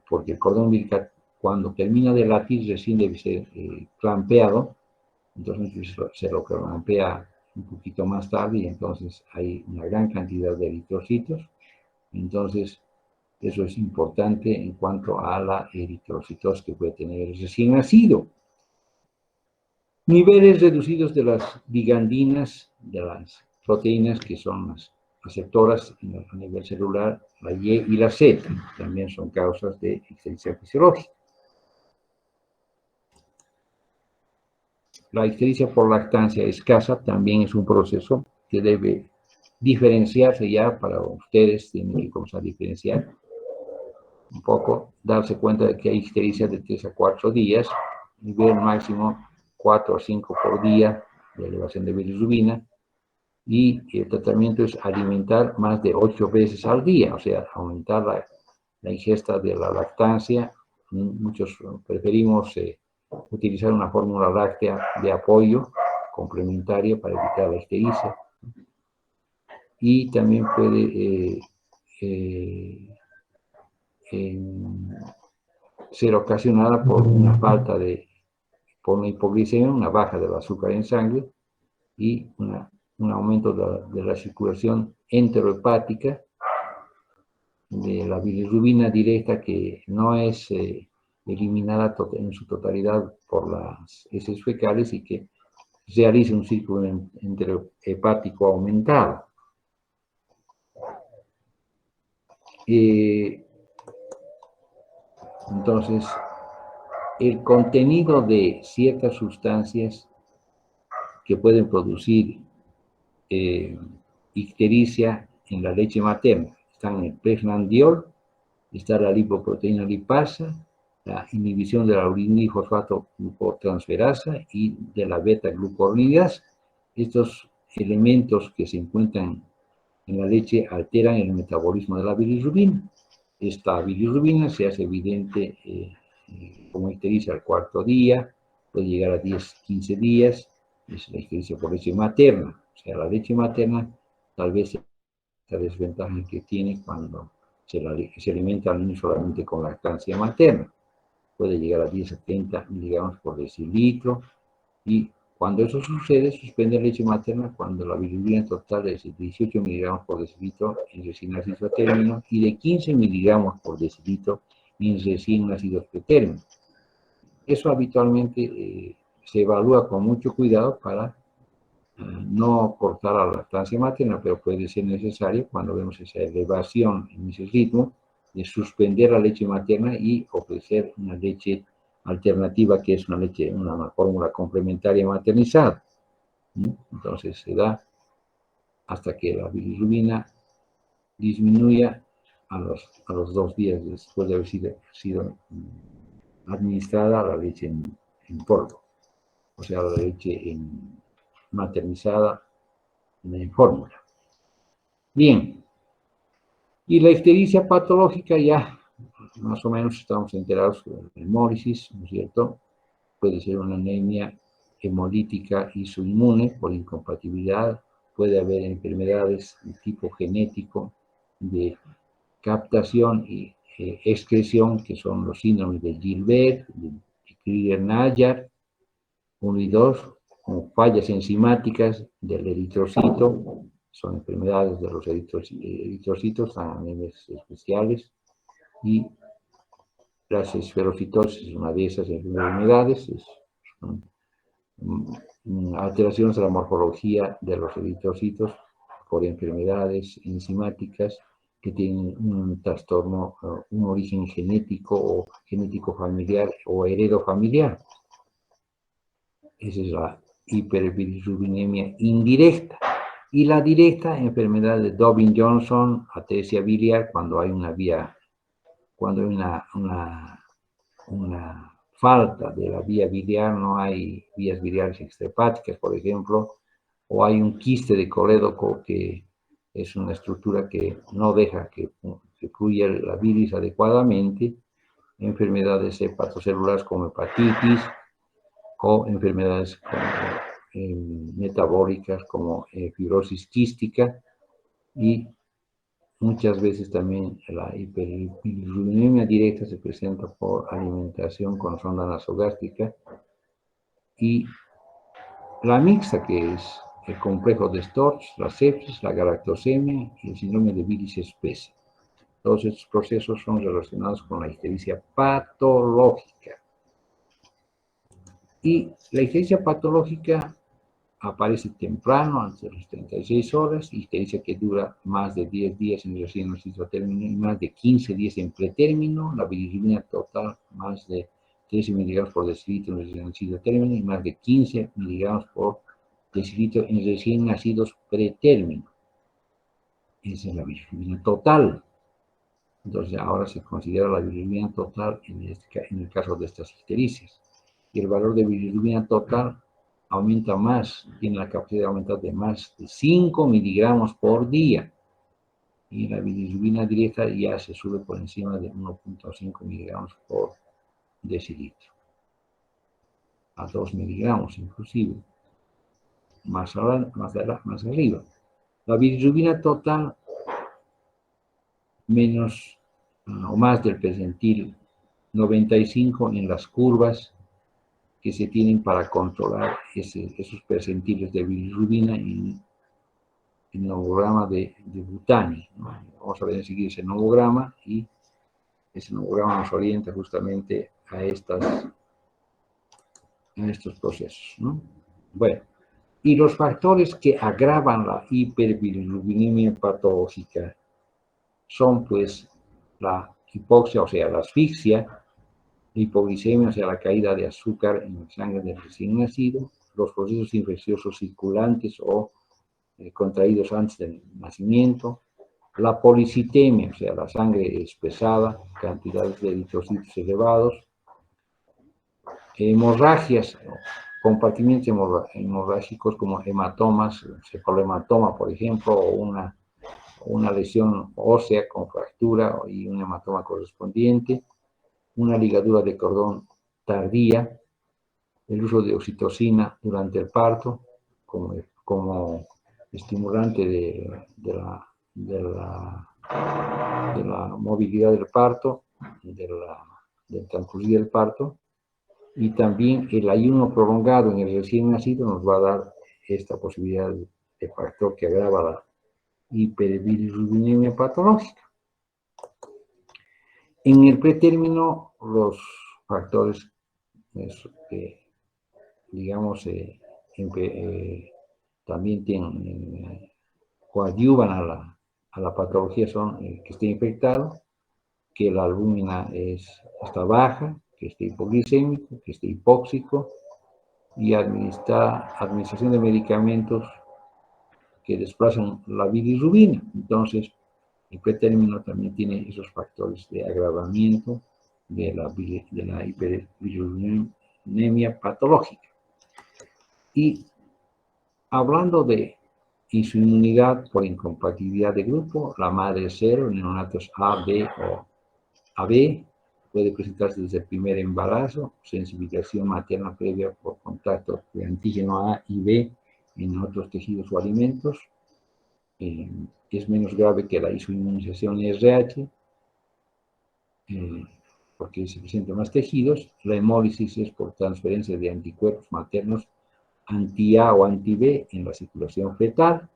Speaker 2: porque el cordón umbilical, cuando termina de latir, recién debe ser clampeado, entonces se lo clampea un poquito más tarde y entonces hay una gran cantidad de eritrocitos. Entonces, eso es importante en cuanto a la eritrocitosis que puede tener el recién nacido. Niveles reducidos de las ligandinas, de las proteínas que son las receptoras a nivel celular, la Y y la Z, también son causas de ictericia fisiológica. La ictericia por lactancia escasa también es un proceso que debe diferenciarse ya para ustedes, tienen que comenzar a diferenciar un poco, darse cuenta de que hay ictericia de 3 a 4 días, nivel máximo 4 a 5 por día de elevación de bilirrubina, y el tratamiento es alimentar más de 8 veces al día, o sea, aumentar la ingesta de la lactancia. Muchos preferimos utilizar una fórmula láctea de apoyo complementaria para evitar la ictericia. Y también puede ser ocasionada por una por una hipoglicemia, una baja del azúcar en sangre y un aumento de la circulación enterohepática, de la bilirrubina directa que no es eliminada en su totalidad por las heces fecales y que realiza un círculo enterohepático aumentado. Entonces, el contenido de ciertas sustancias que pueden producir ictericia en la leche materna están el preglandiol, está la lipoproteína lipasa, la inhibición de la urinilfosfato glucotransferasa y de la beta-glucuronidasa. Estos elementos que se encuentran en la leche alteran el metabolismo de la bilirrubina. Esta bilirrubina se hace evidente como ictericia al 4.º día, puede llegar a 10-15 días, es la ictericia por leche materna. O sea, la leche materna tal vez la desventaja que tiene cuando se alimenta al niño solamente con lactancia materna. Puede llegar a 10 a 30 miligramos por decilitro, y cuando eso sucede, suspende la leche materna cuando la bilirrubina total es de 18 miligramos por decilitro en recién nacidos a término y de 15 miligramos por decilitro en recién nacidos pretérmino. Eso habitualmente se evalúa con mucho cuidado para no cortar la lactancia materna, pero puede ser necesario cuando vemos esa elevación en ese ritmo de suspender la leche materna y ofrecer una leche alternativa que es una fórmula complementaria maternizada. Entonces se da hasta que la bilirrubina disminuya a los 2 días después de haber sido administrada la leche en polvo, o sea, la leche maternizada en fórmula. Bien, y la ictericia patológica ya más o menos estamos enterados de la hemólisis, ¿no es cierto? Puede ser una anemia hemolítica isoinmune por incompatibilidad, puede haber enfermedades de tipo genético de captación y excreción, que son los síndromes de Gilbert, de Krieger-Najjar, 1 y 2, como fallas enzimáticas del eritrocito, son enfermedades de los eritrocitos, son anemias especiales, y las esferocitosis, una de esas enfermedades, son alteraciones de la morfología de los eritrocitos por enfermedades enzimáticas que tienen un trastorno, un origen genético o genético familiar o heredofamiliar. Esa es la hiperbilirrubinemia indirecta. Y la directa, enfermedad de Dobbin-Johnson, atresia biliar, cuando hay una falta de la vía biliar, no hay vías biliares extrahepáticas, por ejemplo, o hay un quiste de colédoco que es una estructura que no deja que fluya la bilis adecuadamente, enfermedades hepatocelulares como hepatitis, o enfermedades metabólicas como fibrosis quística, y muchas veces también la hiperbilirrubinemia directa se presenta por alimentación con sonda nasogástrica, y la mixta, que es el complejo de Storch, la sepsis, la galactosemia y el síndrome de bilis espesa. Todos estos procesos son relacionados con la ictericia patológica. Y la ictericia patológica aparece temprano, antes de las 36 horas, ictericia que dura más de 10 días en el recién nacido término y más de 15 días en pretérmino, la bilirrubina total más de 13 miligramos por decilitro en el recién nacido término y más de 15 miligramos por decilitro en recién nacidos pretérmino. Esa es la bilirrubina total. Entonces ahora se considera la bilirrubina total en el caso de estas ictericias. Y el valor de bilirrubina total aumenta más, tiene la capacidad de aumentar de más de 5 miligramos por día. Y la bilirrubina directa ya se sube por encima de 1.5 miligramos por decilitro. A 2 miligramos inclusive. Más arriba. La bilirrubina total menos o más del percentil 95 en las curvas que se tienen para controlar esos percentiles de bilirrubina en el nomograma de Butani, ¿no? Vamos a ver enseguida ese nomograma, y ese nomograma nos orienta justamente a estos procesos, ¿no? Bueno, y los factores que agravan la hiperbilirrubinemia patológica son, pues, la hipoxia, o sea, la asfixia, la hipoglicemia, o sea, la caída de azúcar en la sangre del recién nacido, los procesos infecciosos circulantes o contraídos antes del nacimiento, la policitemia, o sea, la sangre espesada, cantidades de eritrocitos elevados, hemorragias, compartimientos hemorrágicos como hematomas, cefalohematoma, por ejemplo, o una lesión ósea con fractura y un hematoma correspondiente, una ligadura de cordón tardía, el uso de oxitocina durante el parto como estimulante de la movilidad del parto, del transcurrir del parto, y también el ayuno prolongado en el recién nacido nos va a dar esta posibilidad de factor que agrava la hiperbilirrubinemia patológica. En el pretérmino, los factores que, digamos, también coadyuvan a la patología son que esté infectado, que la albúmina está baja, que esté hipoglicémico, que esté hipóxico, y administración de medicamentos que desplazan la bilirrubina. Entonces, el pretérmino también tiene esos factores de agravamiento de la hiperbilirubinemia patológica. Y hablando de insulinidad por incompatibilidad de grupo, la madre cero, neonatos A, B o AB, puede presentarse desde el primer embarazo, sensibilización materna previa por contacto de antígeno A y B en otros tejidos o alimentos. Es menos grave que la isoinmunización RH, porque se presentan más tejidos. La hemólisis es por transferencia de anticuerpos maternos anti-A o anti-B en la circulación fetal.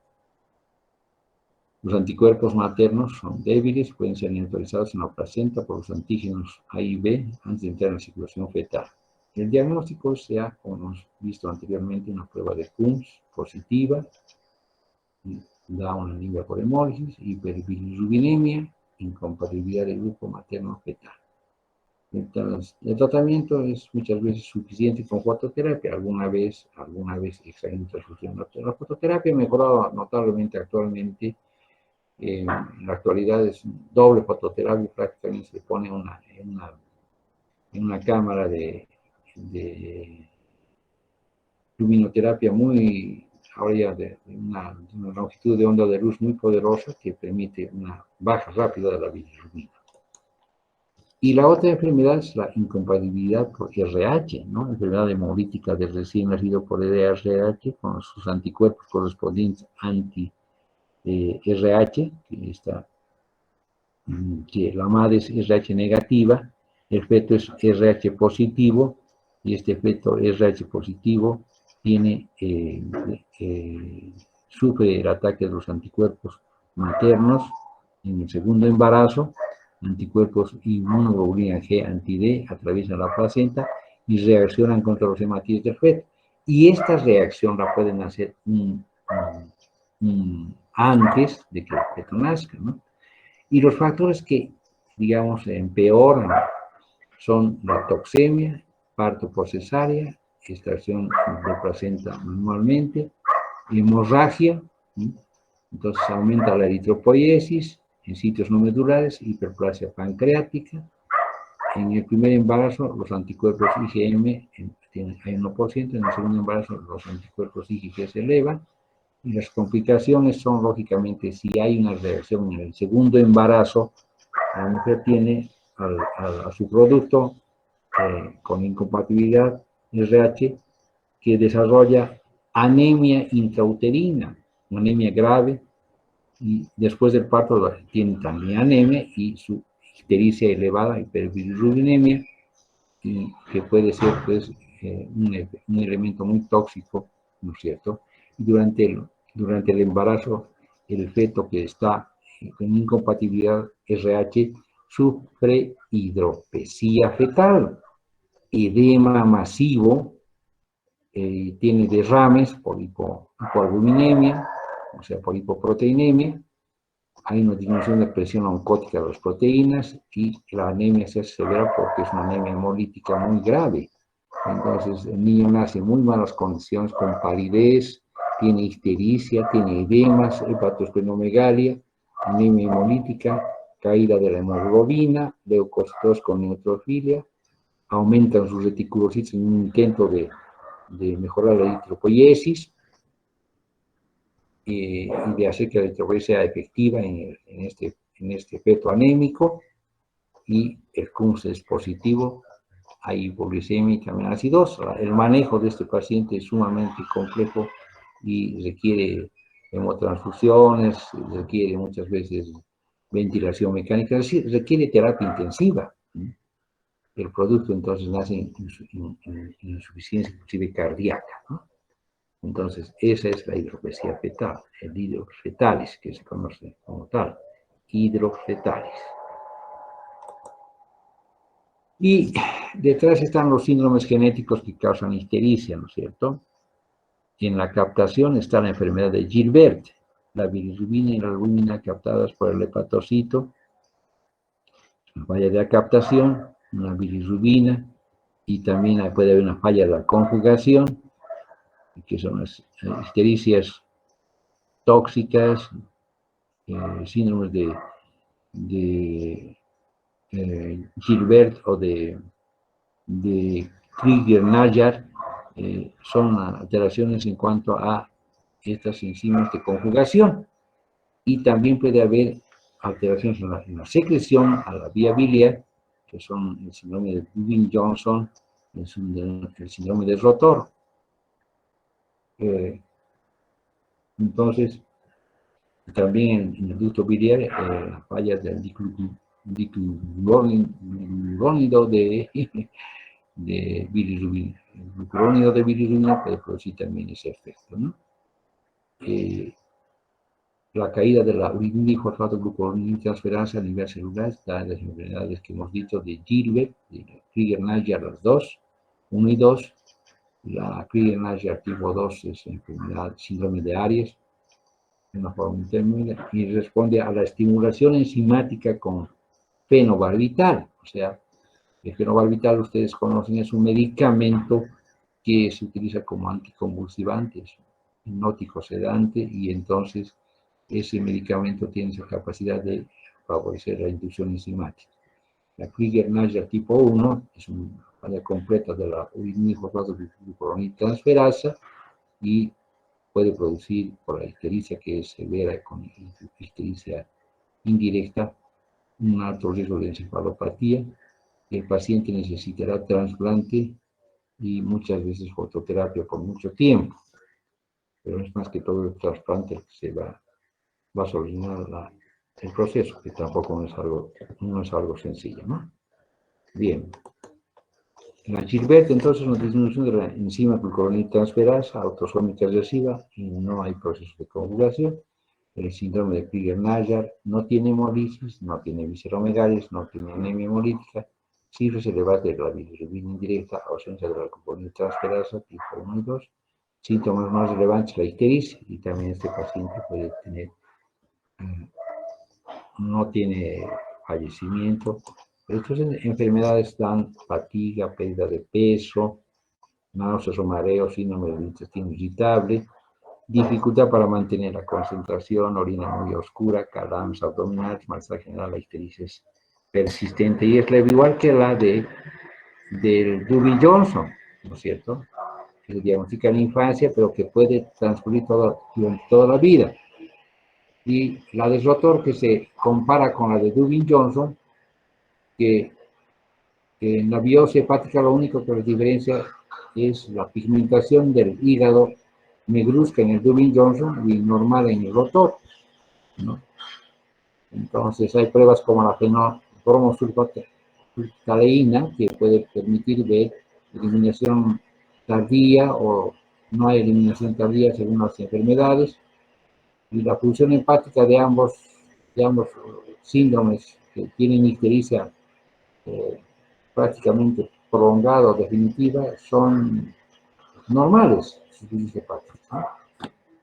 Speaker 2: Los anticuerpos maternos son débiles, pueden ser neutralizados en la placenta por los antígenos A y B antes de entrar en la circulación fetal. El diagnóstico sea, como hemos visto anteriormente, una prueba de Coombs positiva, da una anemia por hemólisis, hiperbilirubinemia, incompatibilidad del grupo materno-fetal. Entonces, el tratamiento es muchas veces suficiente con fototerapia, alguna vez extraño transfusión. La fototerapia ha mejorado notablemente actualmente. En la actualidad es doble fototerapia, prácticamente se pone en una cámara de luminoterapia ahora ya de una longitud de onda de luz muy poderosa que permite una baja rápida de la bilirrubina. Y la otra enfermedad es la incompatibilidad por RH, ¿no? Enfermedad hemolítica del recién nacido por RH con sus anticuerpos correspondientes anti-RH, que la madre es RH negativa, el feto es RH positivo, y este feto RH positivo sufre el ataque de los anticuerpos maternos en el segundo embarazo, anticuerpos inmunoglobulina G anti-D atraviesan la placenta y reaccionan contra los hematíes del feto. Y esta reacción la pueden hacer antes de que el feto nazca, ¿no? Y los factores que, digamos, empeoran son la toxemia, parto por cesárea, extracción de placenta manualmente, hemorragia, ¿sí? Entonces aumenta la eritropoiesis en sitios no medulares, hiperplasia pancreática. En el primer embarazo, los anticuerpos IgM hay 1%, en el segundo embarazo, los anticuerpos IgG se elevan. Y las complicaciones son, lógicamente, si hay una reacción en el segundo embarazo, la mujer tiene a su producto con incompatibilidad RH que desarrolla anemia intrauterina, una anemia grave, y después del parto tiene también anemia y su ictericia elevada, hiperbilirubinemia, y que puede ser pues, un elemento muy tóxico, ¿no es cierto? Y durante el embarazo, el feto que está con incompatibilidad RH sufre hidropesía fetal, edema masivo, tiene derrames por hipoalbuminemia, o sea, por hipoproteinemia, hay una disminución de presión oncótica de las proteínas y la anemia se hace severa porque es una anemia hemolítica muy grave. Entonces, el niño nace en muy malas condiciones, con palidez, tiene ictericia, tiene edemas, hepatosplenomegalia, anemia hemolítica, caída de la hemoglobina, leucocitos con neutrofilia, aumentan sus reticulocitos en un intento de mejorar la eritropoiesis y de hacer que la eritropoiesis sea efectiva en este feto anémico, y el Coombs es positivo, hay hipoglucemia y también acidosa. El manejo de este paciente es sumamente complejo y requiere hemotransfusiones, requiere muchas veces ventilación mecánica, es decir, requiere terapia intensiva. El producto entonces nace en insuficiencia inclusive cardíaca, ¿no? Entonces, esa es la hidropesía fetal, el hidrofetalis, que se conoce como tal, hidrofetalis. Y detrás están los síndromes genéticos que causan ictericia, ¿no es cierto? En la captación está la enfermedad de Gilbert, la bilirrubina y la albúmina captadas por el hepatocito, la falla de la captación, una bilirrubina, y también puede haber una falla de la conjugación, que son las ictericias tóxicas, síndromes de Gilbert o de Krieger-Najjar, son alteraciones en cuanto a estas enzimas de conjugación. Y también puede haber alteraciones en la secreción a la vía biliar, que son el síndrome de Dubin-Johnson, el síndrome de Rotor. Entonces, también en el ducto biliar, fallas del diclorúnido de bilirrubina. El glucurónido de bilirrubina puede producir también ese efecto, ¿no? La caída de la urinilfosfato-glucuronidina transferasa a nivel celular está en las enfermedades que hemos dicho de Gilbert, de Krieger-Najjar, las dos, 1 y 2. La Krieger-Najjar tipo 2 es enfermedad, síndrome de Aries, en una forma intermedia, y responde a la estimulación enzimática con fenobarbital. O sea, el fenobarbital, ustedes conocen, es un medicamento que se utiliza como anticonvulsivante, es hipnótico sedante, y entonces ese medicamento tiene esa capacidad de favorecer la inducción enzimática. La Krieger-Najjar tipo 1 es una falla completa de la urinilfosfato-glucuronidina transferasa y puede producir, por la ictericia que es severa con ictericia indirecta, un alto riesgo de encefalopatía. El paciente necesitará trasplante y muchas veces fototerapia por mucho tiempo. Pero es más que todo el trasplante que va a solucionar el proceso, que tampoco no es algo sencillo, ¿no? Bien. La Gilbert, entonces, una disminución de la enzima glucuronidina transferasa autosómica recesiva y no hay proceso de conjugación. El síndrome de Krieger-Najjar no tiene hemolisis, no tiene visceromegalias, no tiene anemia hemolítica, cifras elevadas de la bilirrubina indirecta, ausencia de la glucuronidina transferasa tipo 1 y 2, síntomas más relevantes, la ictericia, y también este paciente puede tener, no tiene fallecimiento. Estas enfermedades dan fatiga, pérdida de peso, náuseas o mareos, síndrome del intestino irritable, dificultad para mantener la concentración, orina muy oscura, calambres abdominales, malestar general, la ictericia es persistente y es leve, igual que la del Dubin-Johnson, ¿no es cierto? Que se diagnostica en la infancia, pero que puede transcurrir durante toda la vida. Y la de Rotor, que se compara con la de Dubin-Johnson, que en la biopsia hepática lo único que la diferencia es la pigmentación del hígado negruzca en el Dubin-Johnson y normal en el Rotor, ¿no? Entonces hay pruebas como la bromosulfataleína que puede permitir ver eliminación tardía o no hay eliminación tardía según las enfermedades, y la función hepática de ambos síndromes que tienen ictericia prácticamente prolongada o definitiva son normales, ¿no?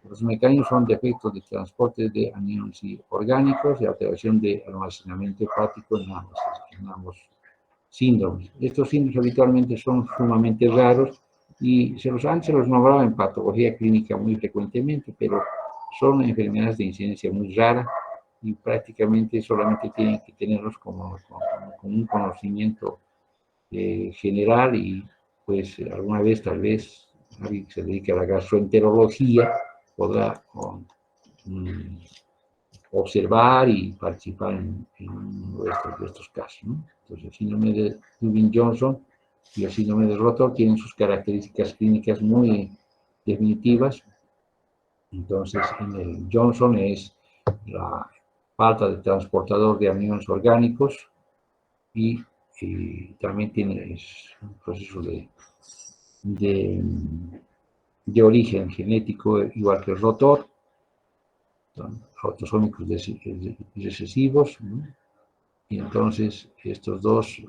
Speaker 2: Los mecanismos son defectos de transporte de anions orgánicos y alteración de almacenamiento hepático en ambos síndromes. Estos síndromes habitualmente son sumamente raros y antes se los nombraba en patología clínica muy frecuentemente, pero son enfermedades de incidencia muy rara y prácticamente solamente tienen que tenerlos como un conocimiento general, y pues alguna vez tal vez alguien que se dedique a la gastroenterología podrá observar y participar en uno de estos casos, ¿no? Entonces el síndrome de Dubin-Johnson y el síndrome de Rotor tienen sus características clínicas muy definitivas. Entonces en el Johnson es la falta de transportador de aniones orgánicos y también tiene un proceso de origen genético igual que el Rotor, son autosómicos recesivos, ¿no? Y entonces estos dos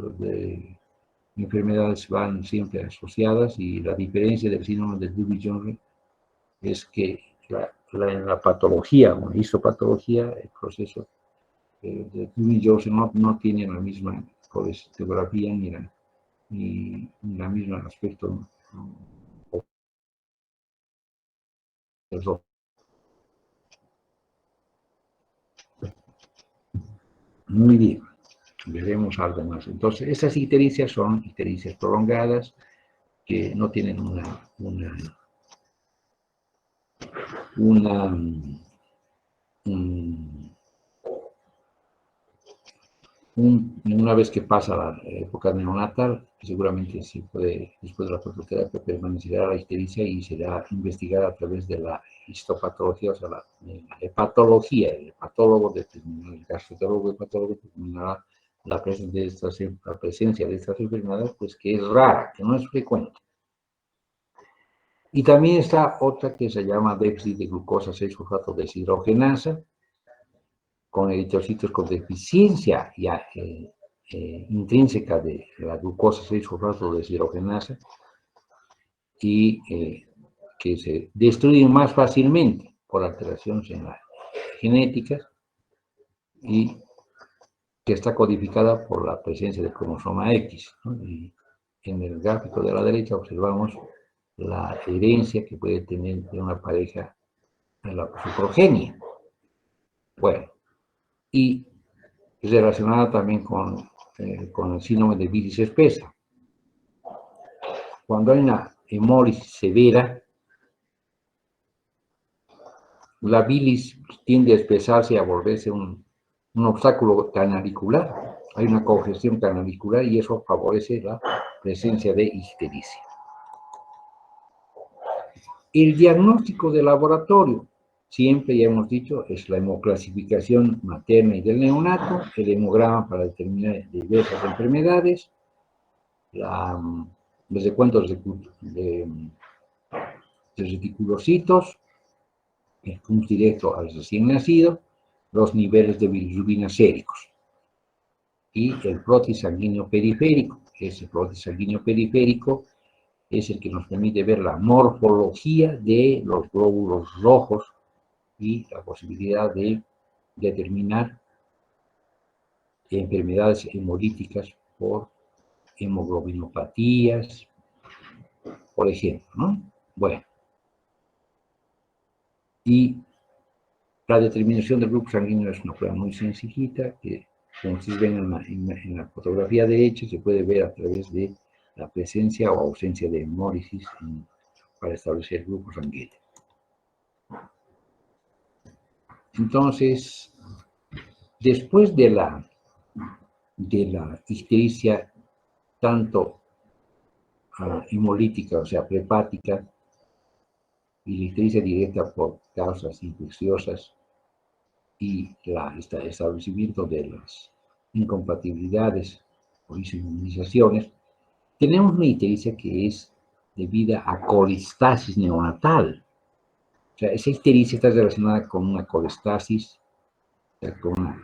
Speaker 2: enfermedades van siempre asociadas, y la diferencia del síndrome de Dubin-Johnson es que en la patología o histopatología, el proceso de Dubin-Johnson no tiene la misma colesterografía ni la misma aspecto, ¿no? Muy bien, veremos algo más. Entonces, estas ictericias son ictericias prolongadas que no tienen una vez que pasa la época neonatal, seguramente sí puede, después de la fototerapia, permanecerá la ictericia y será investigada a través de la histopatología, o sea, la hepatología. El hepatólogo determinará, el gastroenterólogo hepatólogo determinará la presencia de estas enfermedades, pues que es rara, que no es frecuente. Y también está otra que se llama déficit de glucosa 6-fosfato deshidrogenasa, con eritrocitos con deficiencia ya intrínseca de la glucosa 6-fosfato deshidrogenasa y que se destruyen más fácilmente por alteraciones en la genética y que está codificada por la presencia del cromosoma X, ¿no? Y en el gráfico de la derecha observamos la herencia que puede tener de una pareja en su progenie. Bueno, y relacionada también con el síndrome de bilis espesa. Cuando hay una hemólisis severa, la bilis tiende a espesarse y a volverse un obstáculo canalicular. Hay una congestión canalicular y eso favorece la presencia de ictericia. El diagnóstico de laboratorio, siempre ya hemos dicho, es la hemoclasificación materna y del neonato, el hemograma para determinar diversas enfermedades, los recuentos de reticulocitos, el punto directo al recién nacido, los niveles de bilirrubina séricos y el prótesis sanguíneo periférico. Ese prótesis sanguíneo periférico es el que nos permite ver la morfología de los glóbulos rojos y la posibilidad de determinar enfermedades hemolíticas por hemoglobinopatías, por ejemplo, ¿no? Bueno. Y la determinación del grupo sanguíneo es una prueba muy sencillita, que como ustedes ven en la fotografía derecha, se puede ver a través de la presencia o ausencia de hemólisis para establecer el grupo sanguíneo. Entonces, después de la ictericia tanto hemolítica, o sea, prehepática, y la ictericia directa por causas infecciosas, y el establecimiento de las incompatibilidades o inmunizaciones, tenemos una ictericia que es debida a colistasis neonatal. O sea, esa ictericia está relacionada con una colistasis, o sea, con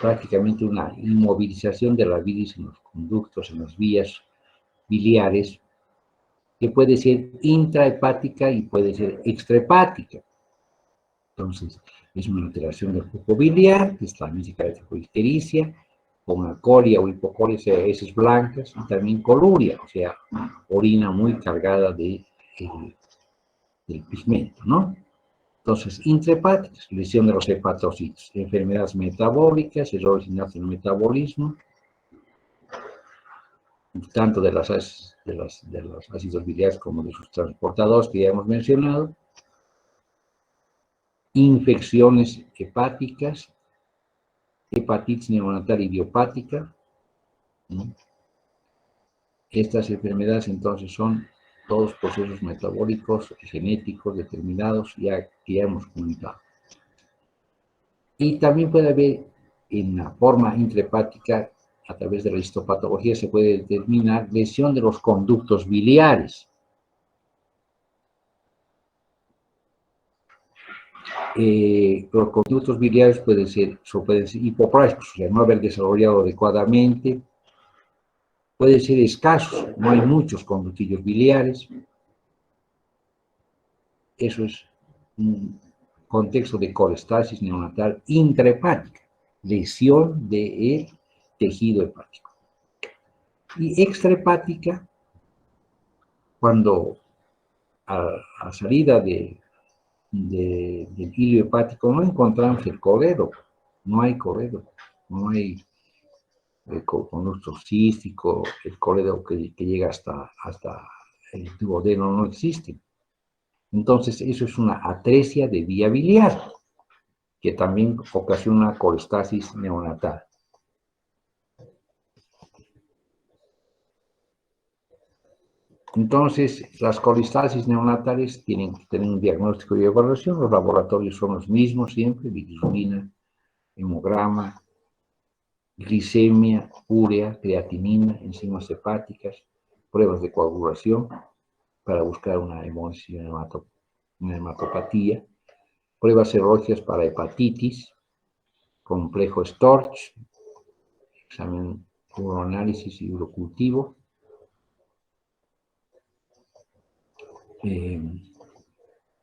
Speaker 2: prácticamente una inmovilización de la bilis en los conductos, en las vías biliares, que puede ser intrahepática y puede ser extrahepática. Entonces, es una alteración del flujo biliar, que también se caracteriza por ictericia, con acoria o hipocoria, o sea, heces blancas, y también coluria, o sea, orina muy cargada del pigmento, ¿no? Entonces, intrahepáticas, lesión de los hepatocitos, enfermedades metabólicas, errores en el metabolismo, tanto de los ácidos biliares como de sus transportadores que ya hemos mencionado, infecciones hepáticas, hepatitis neonatal idiopática, ¿no? Estas enfermedades entonces son todos procesos metabólicos genéticos determinados que ya hemos comentado. Y también puede haber en la forma intrahepática, a través de la histopatología, se puede determinar lesión de los conductos biliares. Los conductos biliares pueden ser hipoplásicos, o sea, no haber desarrollado adecuadamente, pueden ser escasos, no hay muchos conductillos biliares. Eso es un contexto de colestasis neonatal intrahepática, lesión del tejido hepático. Y extrahepática, cuando a salida del hilo hepático no encontramos el colédoco, no hay colédoco. No hay conducto cístico, el colédoco que llega hasta el duodeno no existe. Entonces, eso es una atresia de vía biliar, que también ocasiona colestasis neonatal. Entonces, las colestasis neonatales tienen que tener un diagnóstico y evaluación. Los laboratorios son los mismos siempre: bilirrubina, hemograma, glicemia, urea, creatinina, enzimas hepáticas, pruebas de coagulación para buscar una hemólisis, una hematopatía, pruebas serológicas para hepatitis, complejo Storch, examen uroanálisis y urocultivo,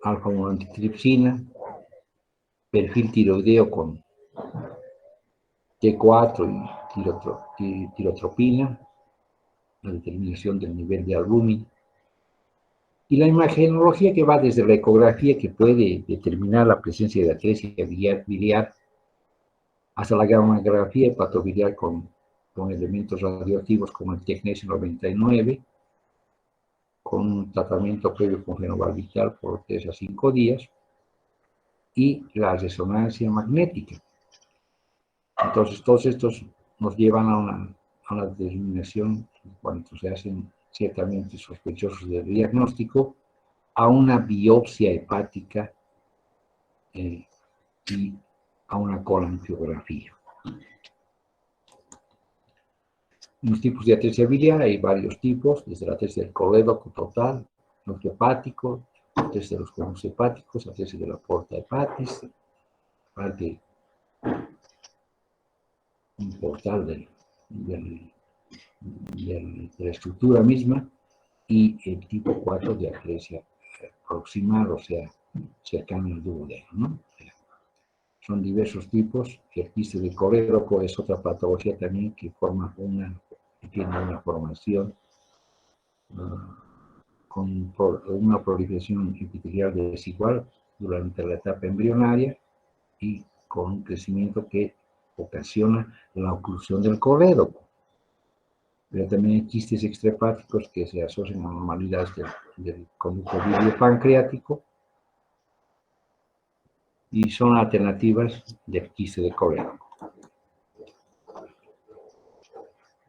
Speaker 2: alfa-1 antitripsina, perfil tiroideo con T4 y tirotropina, la determinación del nivel de albúmina, y la imagenología, que va desde la ecografía, que puede determinar la presencia de atresia biliar, hasta la gammagrafía hepatobiliar con elementos radioactivos como el tecnesio 99, con un tratamiento previo con fenobarbital por 3 a 5 días, y la resonancia magnética. Entonces, todos estos nos llevan a una determinación, cuando se hacen ciertamente sospechosos del diagnóstico, a una biopsia hepática y a una colangiografía. Los tipos de atresia biliar, hay varios tipos, desde la atresia del colédoco total, hepático, atresia de los conos hepáticos, atresia de la porta hepatis, parte importante de la estructura misma, y el tipo 4 de atresia proximal, o sea, cercana al duodeno, ¿no? Son diversos tipos. El quiste de colédoco es otra patología también que tiene una formación con una proliferación epitelial desigual durante la etapa embrionaria y con un crecimiento que ocasiona la oclusión del colédoco. Pero también hay quistes extrahepáticos que se asocian a anormalidades del conducto biliopancreático y son alternativas del quiste de colédoco.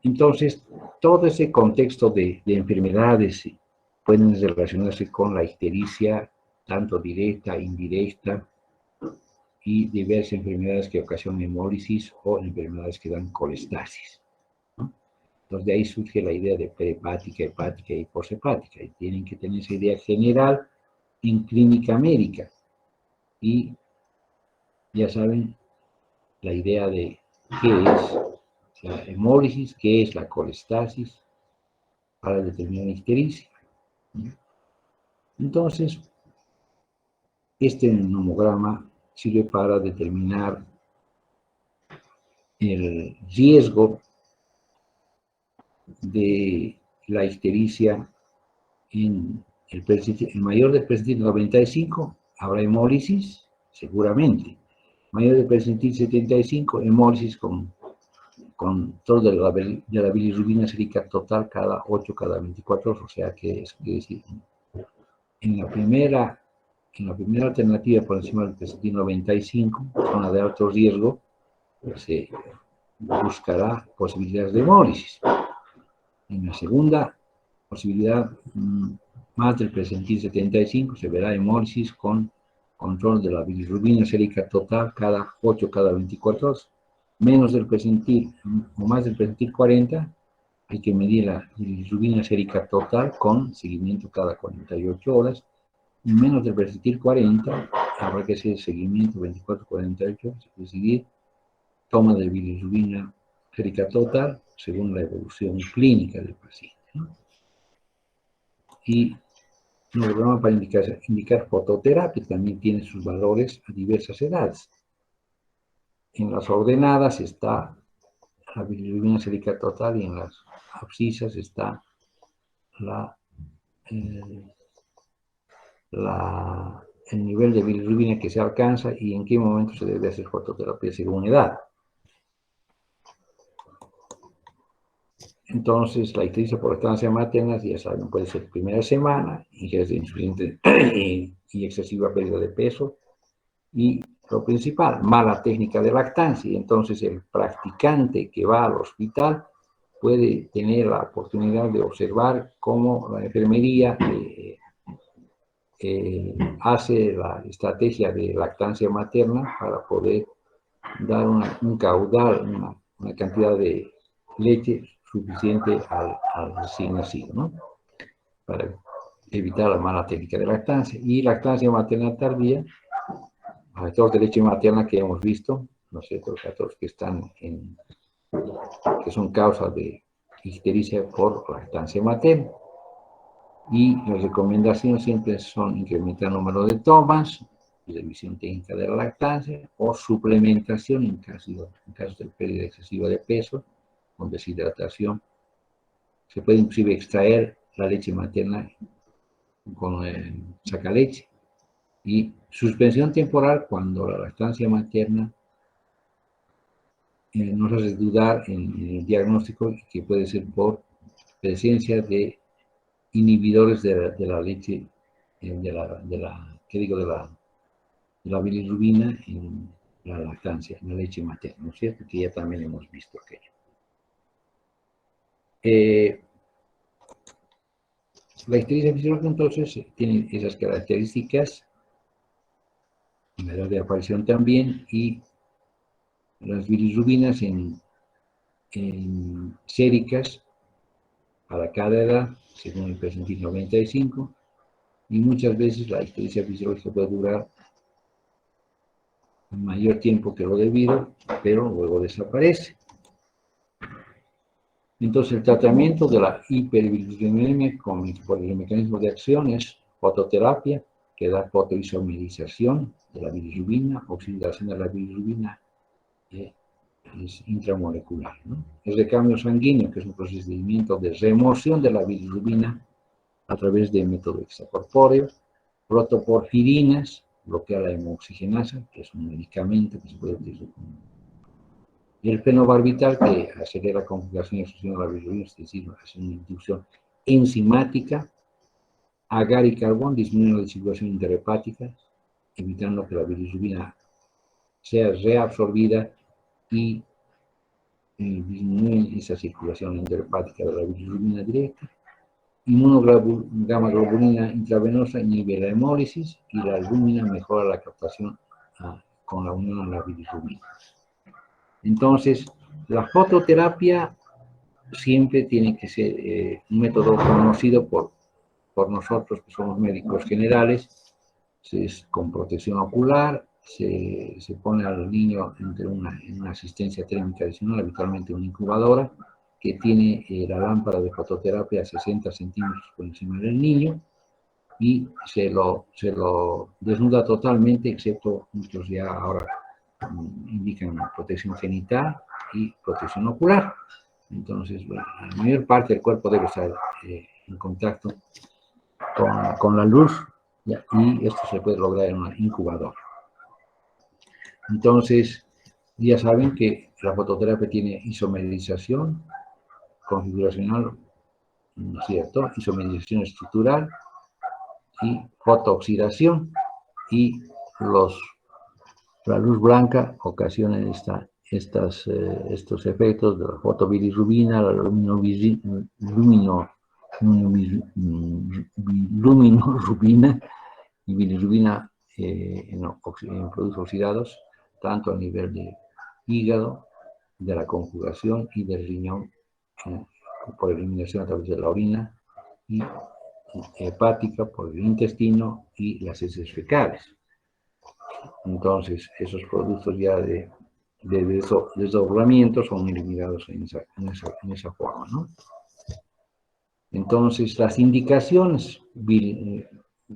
Speaker 2: Entonces, todo ese contexto de enfermedades pueden relacionarse con la ictericia, tanto directa, indirecta, y diversas enfermedades que ocasionan hemólisis o enfermedades que dan colestasis, ¿no? Entonces, de ahí surge la idea de prehepática, hepática y poshepática. Y tienen que tener esa idea general en clínica médica. Y ya saben la idea de qué es la hemólisis, qué es la colestasis, para determinar ictericia. Entonces, este nomograma sirve para determinar el riesgo de la ictericia en el mayor del percentil 95, habrá hemólisis, seguramente. Mayor del percentil 75, hemólisis con control de la bilirrubina sérica total cada 8, cada 24 horas. O sea que eso quiere decir, en la primera alternativa por encima del percentil 95, zona de alto riesgo, se buscará posibilidades de hemólisis. En la segunda posibilidad, más del percentil 75, se verá hemólisis con control de la bilirrubina sérica total cada 8, cada 24 horas. Menos del percentil, o más del percentil 40, hay que medir la bilirrubina sérica total con seguimiento cada 48 horas. Y menos del percentil 40, habrá que hacer seguimiento 24-48 horas, es decir, toma de bilirrubina sérica total según la evolución clínica del paciente, ¿no? Y un programa para indicar fototerapia también tiene sus valores a diversas edades. En las ordenadas está la bilirrubina sérica total y en las abscisas está el nivel de bilirrubina que se alcanza y en qué momento se debe hacer fototerapia según edad. Entonces, la ictericia por lactancia materna, ya saben, puede ser primera semana, ingesta insuficiente y excesiva pérdida de peso. Y lo principal, mala técnica de lactancia. Y entonces el practicante que va al hospital puede tener la oportunidad de observar cómo la enfermería hace la estrategia de lactancia materna para poder dar un caudal, una cantidad de leche suficiente al recién nacido, ¿no? Para evitar la mala técnica de lactancia. Y lactancia materna tardía, factores de leche materna que hemos visto, ¿no es cierto? Los factores que son causas de ictericia por lactancia materna. Y las recomendaciones siempre son incrementar el número de tomas, revisión técnica de la lactancia o suplementación en caso de pérdida excesiva de peso con deshidratación. Se puede inclusive extraer la leche materna con sacaleche. Y suspensión temporal cuando la lactancia materna nos hace dudar en el diagnóstico, que puede ser por presencia de inhibidores de la leche, de la bilirrubina en la lactancia, en la leche materna, ¿no es cierto? Que ya también hemos visto aquello. La ictericia fisiológica entonces tiene esas características, la edad de aparición también, y las bilirrubinas en séricas para cada edad, según el percentil 95, y muchas veces la ictericia fisiológica puede durar mayor tiempo que lo debido, pero luego desaparece. Entonces, el tratamiento de la hiperbilirubinemia por el mecanismo de acción es fototerapia, que da fotoisomerización de la bilirrubina, oxidación de la bilirrubina, es intramolecular, ¿no? El recambio sanguíneo, que es un procedimiento de remoción de la bilirrubina a través de método extracorpóreo. Protoporfirinas, bloquea la hemoxigenasa, que es un medicamento que se puede utilizar. Y el fenobarbital, que acelera la conjugación y absorción de la bilirrubina, es decir, hace una inducción enzimática. Agar y carbón disminuyen la circulación interhepática, evitando que la bilirrubina sea reabsorbida y disminuyen esa circulación interhepática de la bilirrubina directa. Inmunoglobulina intravenosa inhibe la hemólisis y la albúmina mejora la captación con la unión a la bilirrubina. Entonces, la fototerapia siempre tiene que ser un método conocido por nosotros que somos médicos generales, con protección ocular, se pone al niño en una asistencia térmica adicional, habitualmente una incubadora, que tiene la lámpara de fototerapia a 60 centímetros por encima del niño, y se lo desnuda totalmente, excepto muchos ya ahora indican protección genital y protección ocular. Entonces, la mayor parte del cuerpo debe estar en contacto con la luz, ¿ya? Y esto se puede lograr en una incubadora. Entonces, ya saben que la fototerapia tiene isomerización configuracional, ¿no es cierto? Isomerización estructural y fotooxidación, y la luz blanca ocasiona estos efectos de la fotobilirrubina, la luminorubina y bilirrubina en productos oxidados, tanto a nivel de hígado, de la conjugación y del riñón, por eliminación a través de la orina, y hepática por el intestino y las heces fecales. Entonces, esos productos ya de desdoblamiento son eliminados en esa forma, ¿no? Entonces, las indicaciones,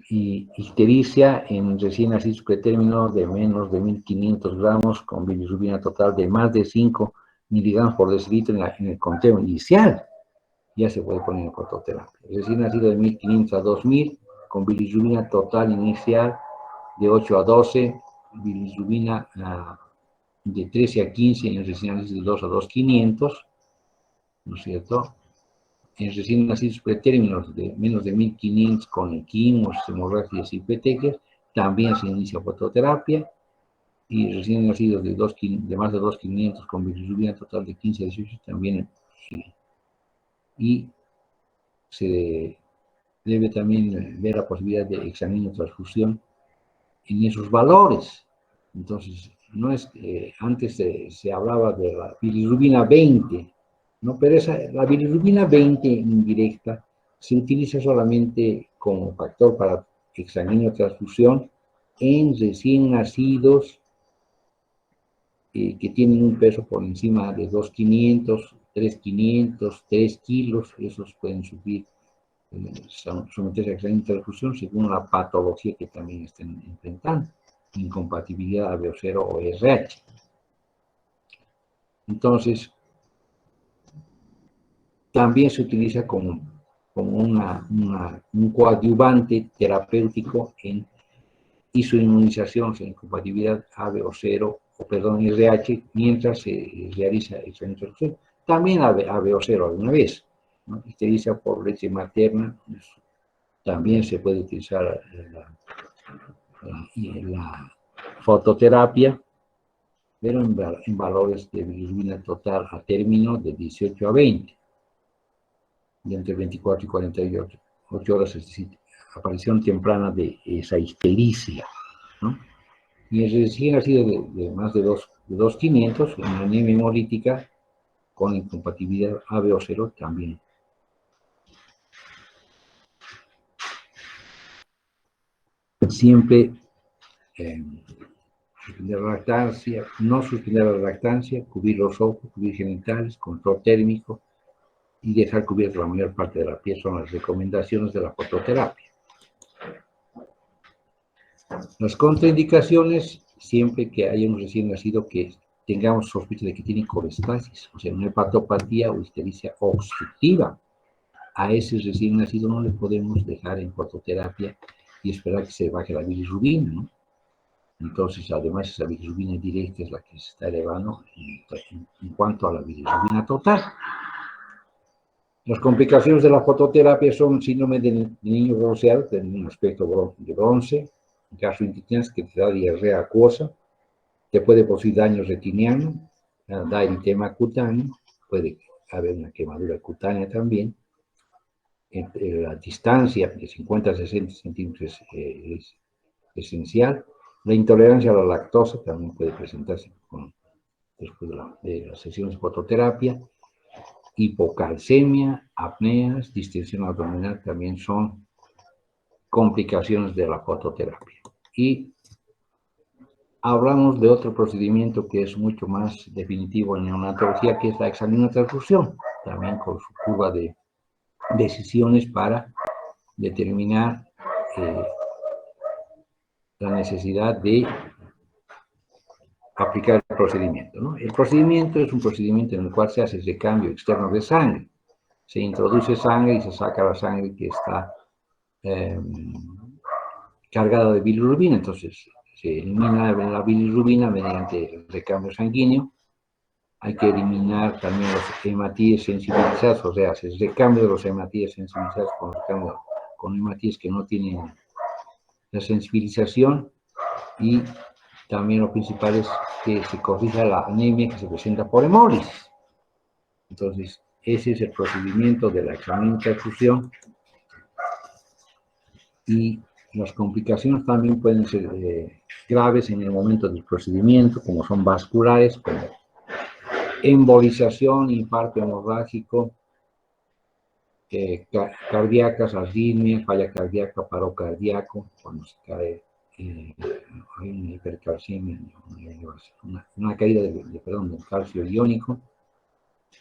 Speaker 2: ictericia en recién nacidos pretérminos de menos de 1500 gramos con bilirrubina total de más de 5 miligramos por decilitro en el conteo inicial, ya se puede poner en fototerapia. Recién nacido de 1500 a 2000 con bilirrubina total inicial de 8 a 12, bilirrubina de 13 a 15 en el recién nacido de 2 a 2500, ¿no es cierto? en recién nacidos pretérminos de menos de 1500 con equimos, hemorragias y petequias, también se inicia fototerapia. Y recién nacidos de más de 2.500 con bilirrubina total de 15 a 18 también. Y se debe también ver la posibilidad de examino-transfusión en esos valores. Entonces, no es antes se hablaba de la bilirrubina 20, ¿no? Pero la bilirrubina 20 indirecta se utiliza solamente como factor para examino-transfusión en recién nacidos que tienen un peso por encima de 2.500, 3.500, 3 kilos, esos pueden subir, someterse a examen de transfusión según la patología que también estén enfrentando, incompatibilidad ABO0 o RH. Entonces, también se utiliza como un coadyuvante terapéutico en isoinmunización, o incompatibilidad ABO0 RH, mientras se realiza el examen de transfusión. También ABO0 alguna vez, ¿no? Ictericia por leche materna, pues, también se puede utilizar la fototerapia, pero en valores de bilirrubina total a término de 18 a 20, y entre 24 y 48 horas, es decir, aparición temprana de esa ictericia, ¿no? Y el recién nacido de más de 2.500, en anemia hemolítica con incompatibilidad ABO0 también. Siempre suspender la lactancia, no suspender la lactancia, cubrir los ojos, cubrir genitales, control térmico y dejar cubierta la mayor parte de la piel son las recomendaciones de la fototerapia. Las contraindicaciones, siempre que haya un recién nacido que tengamos sospecha de que tiene colestasis, o sea, una hepatopatía o ictericia obstructiva. A ese recién nacido no le podemos dejar en fototerapia y esperar que se baje la bilirrubina, ¿no? Entonces, además, esa bilirrubina directa es la que se está elevando en cuanto a la bilirrubina total. Las complicaciones de la fototerapia son síndrome del niño bronceado, que tiene un aspecto de bronce, gastrointestinales que te da diarrea acuosa, te puede producir daño retiniano, da eritema cutáneo, puede haber una quemadura cutánea también. La distancia de 50 a 60 centímetros es esencial. La intolerancia a la lactosa también puede presentarse después de las sesiones de fototerapia. Hipocalcemia, apneas, distensión abdominal también son complicaciones de la fototerapia. Y hablamos de otro procedimiento que es mucho más definitivo en neonatología, que es la examino-transfusión, también con su curva de decisiones para determinar la necesidad de aplicar el procedimiento, ¿no? El procedimiento es un procedimiento en el cual se hace recambio externo de sangre. Se introduce sangre y se saca la sangre que está cargada de bilirrubina. Entonces, se elimina la bilirrubina mediante el recambio sanguíneo. Hay que eliminar también los hematíes sensibilizados, o sea, se recambio de los hematíes sensibilizados con hematíes que no tienen la sensibilización, y también lo principal es que se corrija la anemia que se presenta por hemólisis. Entonces, ese es el procedimiento de la examino-transfusión, y las complicaciones también pueden ser graves en el momento del procedimiento, como son vasculares, como embolización, infarto hemorrágico, cardíacas, arritmias, falla cardíaca, paro cardíaco, cuando se cae, hay una hipercalcemia, una caída del calcio iónico,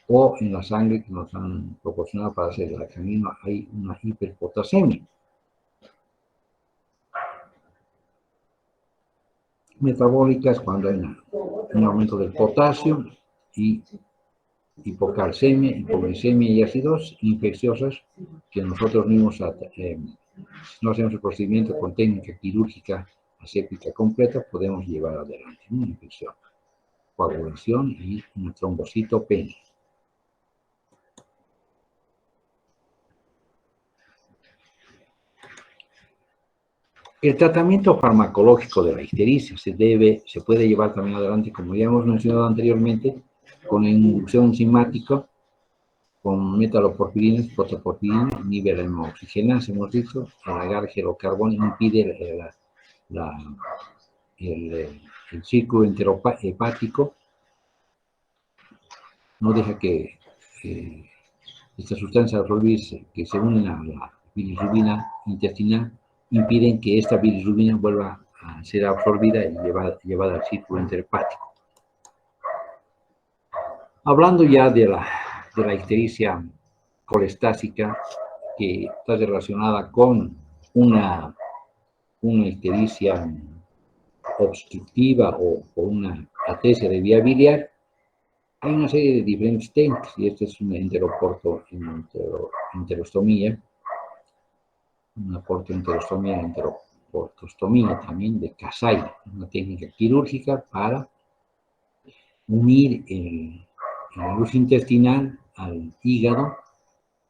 Speaker 2: o en la sangre que nos han proporcionado para hacer el examen, hay una hiperpotasemia. Metabólicas, cuando hay un aumento del potasio, y hipocalcemia, hipoglicemia y acidosis infecciosas que nosotros mismos, si no hacemos el procedimiento con técnica quirúrgica aséptica completa, podemos llevar adelante una infección, coagulación y una trombocitopenia. El tratamiento farmacológico de la ictericia se puede llevar también adelante, como ya hemos mencionado anteriormente, con inducción enzimática, con metaloporfirinas, protoporfirinas, nivel de oxigenasa, hemos dicho, el agar gelocarbón impide el círculo enterohepático, no deja que esta sustancia absorbirse, que se unen a la bilirrubina intestinal, impiden que esta bilirrubina vuelva a ser absorbida y llevada al círculo enterohepático. Hablando ya de la ictericia colestásica, que está relacionada con una ictericia obstructiva o una atresia de vía biliar, hay una serie de diferentes técnicas, y esta es una enterostomía, una enteroportostomía también de Kasai, una técnica quirúrgica para unir la luz intestinal al hígado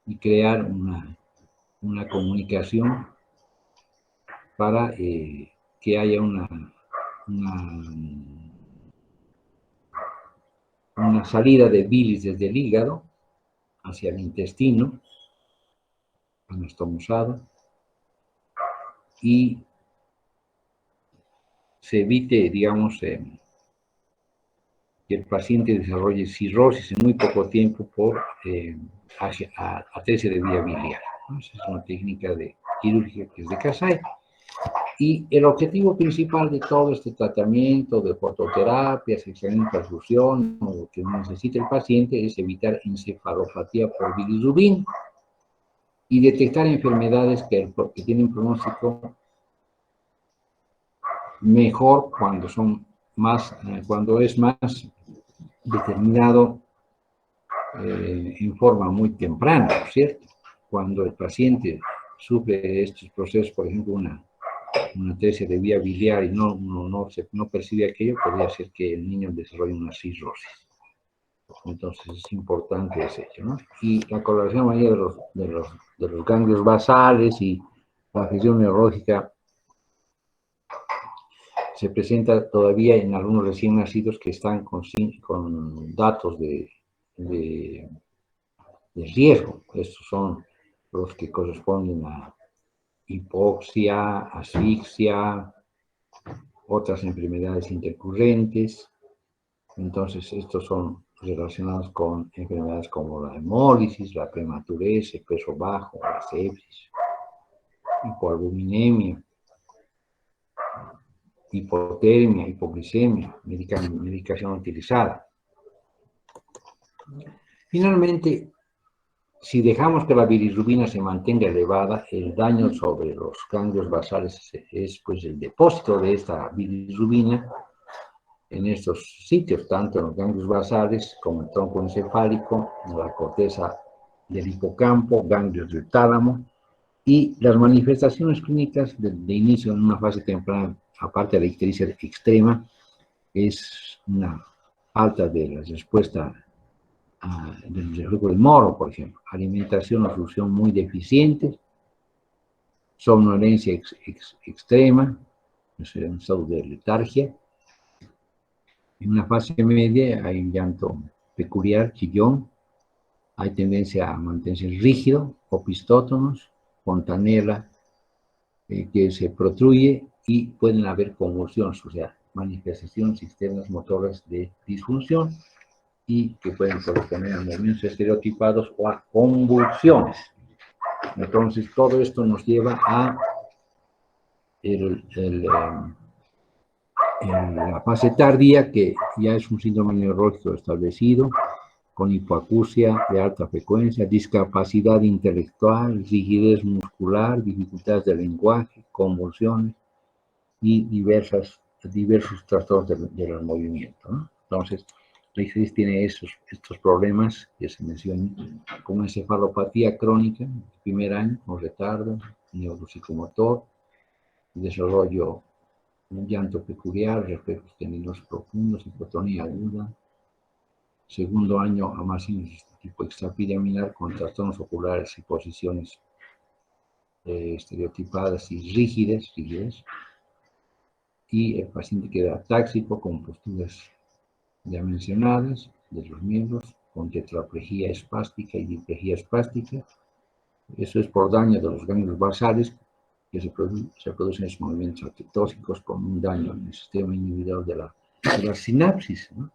Speaker 2: y crear una comunicación para que haya una salida de bilis desde el hígado hacia el intestino anastomosado y se evite, digamos, que el paciente desarrolle cirrosis en muy poco tiempo por atresia de vía biliar, ¿no? Esa es una técnica quirúrgica que es de Kasai. Y el objetivo principal de todo este tratamiento de fototerapia, sección de transfusión, o lo que necesite el paciente, es evitar encefalopatía por bilirrubina y detectar enfermedades que tienen pronóstico mejor cuando es más determinado en forma muy temprana, ¿no es cierto? Cuando el paciente sufre estos procesos, por ejemplo, una atresia de vía biliar y no percibe aquello, podría ser que el niño desarrolle una cirrosis. Entonces es importante ese hecho, ¿no? Y la coloración mayor de los ganglios basales y la afección neurológica se presenta todavía en algunos recién nacidos que están con datos de riesgo. Estos son los que corresponden a hipoxia, asfixia, otras enfermedades intercurrentes. Entonces, estos son relacionados con enfermedades como la hemólisis, la prematurez, el peso bajo, la sepsis, hipoalbuminemia, hipotermia, hipoglicemia, medicación utilizada. Finalmente, si dejamos que la bilirrubina se mantenga elevada, el daño sobre los ganglios basales es pues el depósito de esta bilirrubina en estos sitios, tanto en los ganglios basales como el tronco encefálico, en la corteza del hipocampo, ganglios del tálamo, y las manifestaciones clínicas de inicio en una fase temprana, aparte de la ictericia extrema, es una falta de la respuesta del reflujo de Moro, por ejemplo, alimentación o solución muy deficiente, somnolencia extrema, es un estado de letargia. En una fase media hay un llanto peculiar, chillón, hay tendencia a mantenerse rígido, opistótonos, fontanela, que se protruye y pueden haber convulsiones, o sea, manifestaciones externas motoras de disfunción y que pueden corresponder a movimientos estereotipados o a convulsiones. Entonces, todo esto nos lleva a la fase tardía, que ya es un síndrome neurológico establecido, con hipoacusia de alta frecuencia, discapacidad intelectual, rigidez muscular, dificultades de lenguaje, convulsiones y diversos trastornos de los movimientos, ¿no? Entonces, la ictericia tiene estos problemas que se mencionan, como encefalopatía crónica, primer año, con retardo, neuropsicomotor, desarrollo, un llanto peculiar, reflejos tendinosos profundos, hipotonía aguda. Segundo año, amacinas tipo extrapiramidal con trastornos oculares y posiciones estereotipadas y rígidas, y el paciente queda atáxico con posturas ya mencionadas de los miembros, con tetraplegia espástica y diplegia espástica. Eso es por daño de los ganglios basales que se producen esos movimientos artritóxicos con un daño en el sistema inhibidor de la sinapsis, ¿no?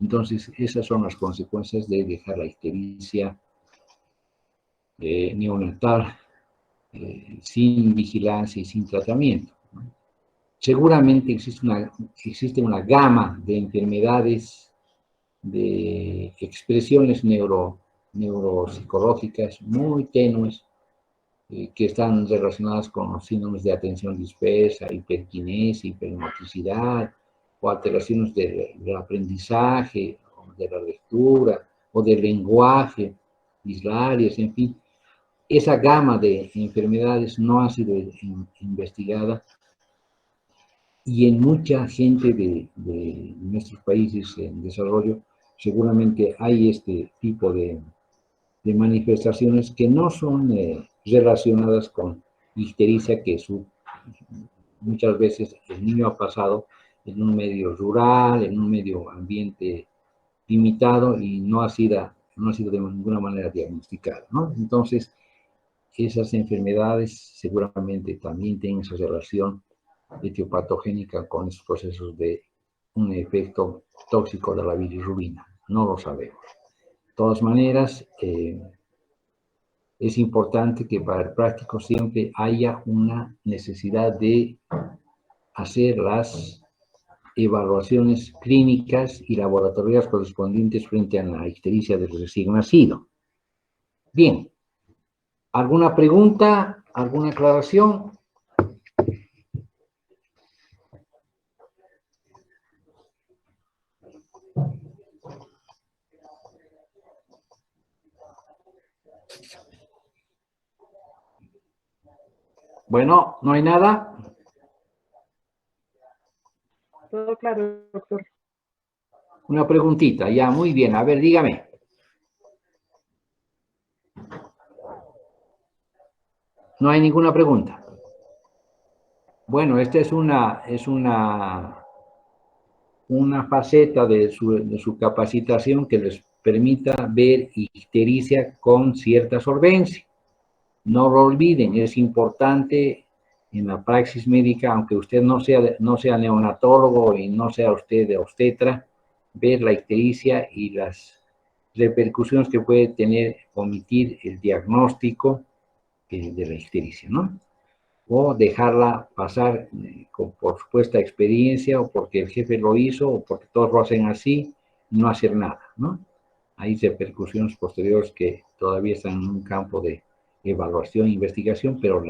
Speaker 2: Entonces, esas son las consecuencias de dejar la ictericia neonatal sin vigilancia y sin tratamiento, ¿no? Seguramente existe una gama de enfermedades, de expresiones neuropsicológicas muy tenues que están relacionadas con los síndromes de atención dispersa, hiperquinesia, hipermotricidad, o alteraciones del aprendizaje, o de la lectura, o del lenguaje, dislarias, en fin. Esa gama de enfermedades no ha sido investigada y en mucha gente de nuestros países en desarrollo seguramente hay este tipo de manifestaciones que no son relacionadas con ictericia, que muchas veces el niño ha pasado en un medio rural, en un medio ambiente limitado y no ha sido de ninguna manera diagnosticada, ¿no? Entonces, esas enfermedades seguramente también tienen esa relación etiopatogénica con esos procesos de un efecto tóxico de la bilirrubina. No lo sabemos. De todas maneras, es importante que para el práctico siempre haya una necesidad de hacer las evaluaciones clínicas y laboratoriales correspondientes frente a la ictericia del recién nacido. Bien, ¿alguna pregunta? ¿Alguna aclaración? Bueno, ¿no hay nada?
Speaker 4: Todo claro, doctor.
Speaker 2: Una preguntita, ya, muy bien. A ver, dígame. No hay ninguna pregunta. Bueno, esta es una faceta de su capacitación que les permita ver ictericia con cierta solvencia. No lo olviden, es importante en la praxis médica, aunque usted no sea neonatólogo y no sea usted de obstetra, ver la ictericia y las repercusiones que puede tener omitir el diagnóstico de la ictericia, ¿no? O dejarla pasar por supuesta experiencia, o porque el jefe lo hizo, o porque todos lo hacen así, no hacer nada, ¿no? Hay repercusiones posteriores que todavía están en un campo de evaluación e investigación, pero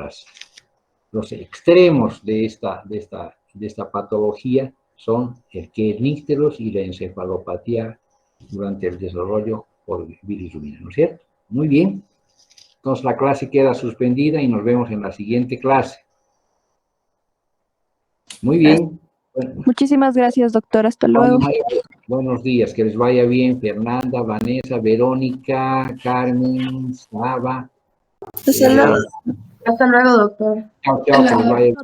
Speaker 2: los extremos de esta patología son el Kernicterus y la encefalopatía durante el desarrollo por bilirrubina, ¿no es cierto? Muy bien. Entonces la clase queda suspendida y nos vemos en la siguiente clase. Muy bien. Bueno,
Speaker 5: Muchísimas gracias, doctor. Hasta luego.
Speaker 2: buenos días, que les vaya bien, Fernanda, Vanessa, Verónica, Carmen, Saba.
Speaker 3: Hasta luego, doctor.
Speaker 2: Chao, chao, que les vaya bien.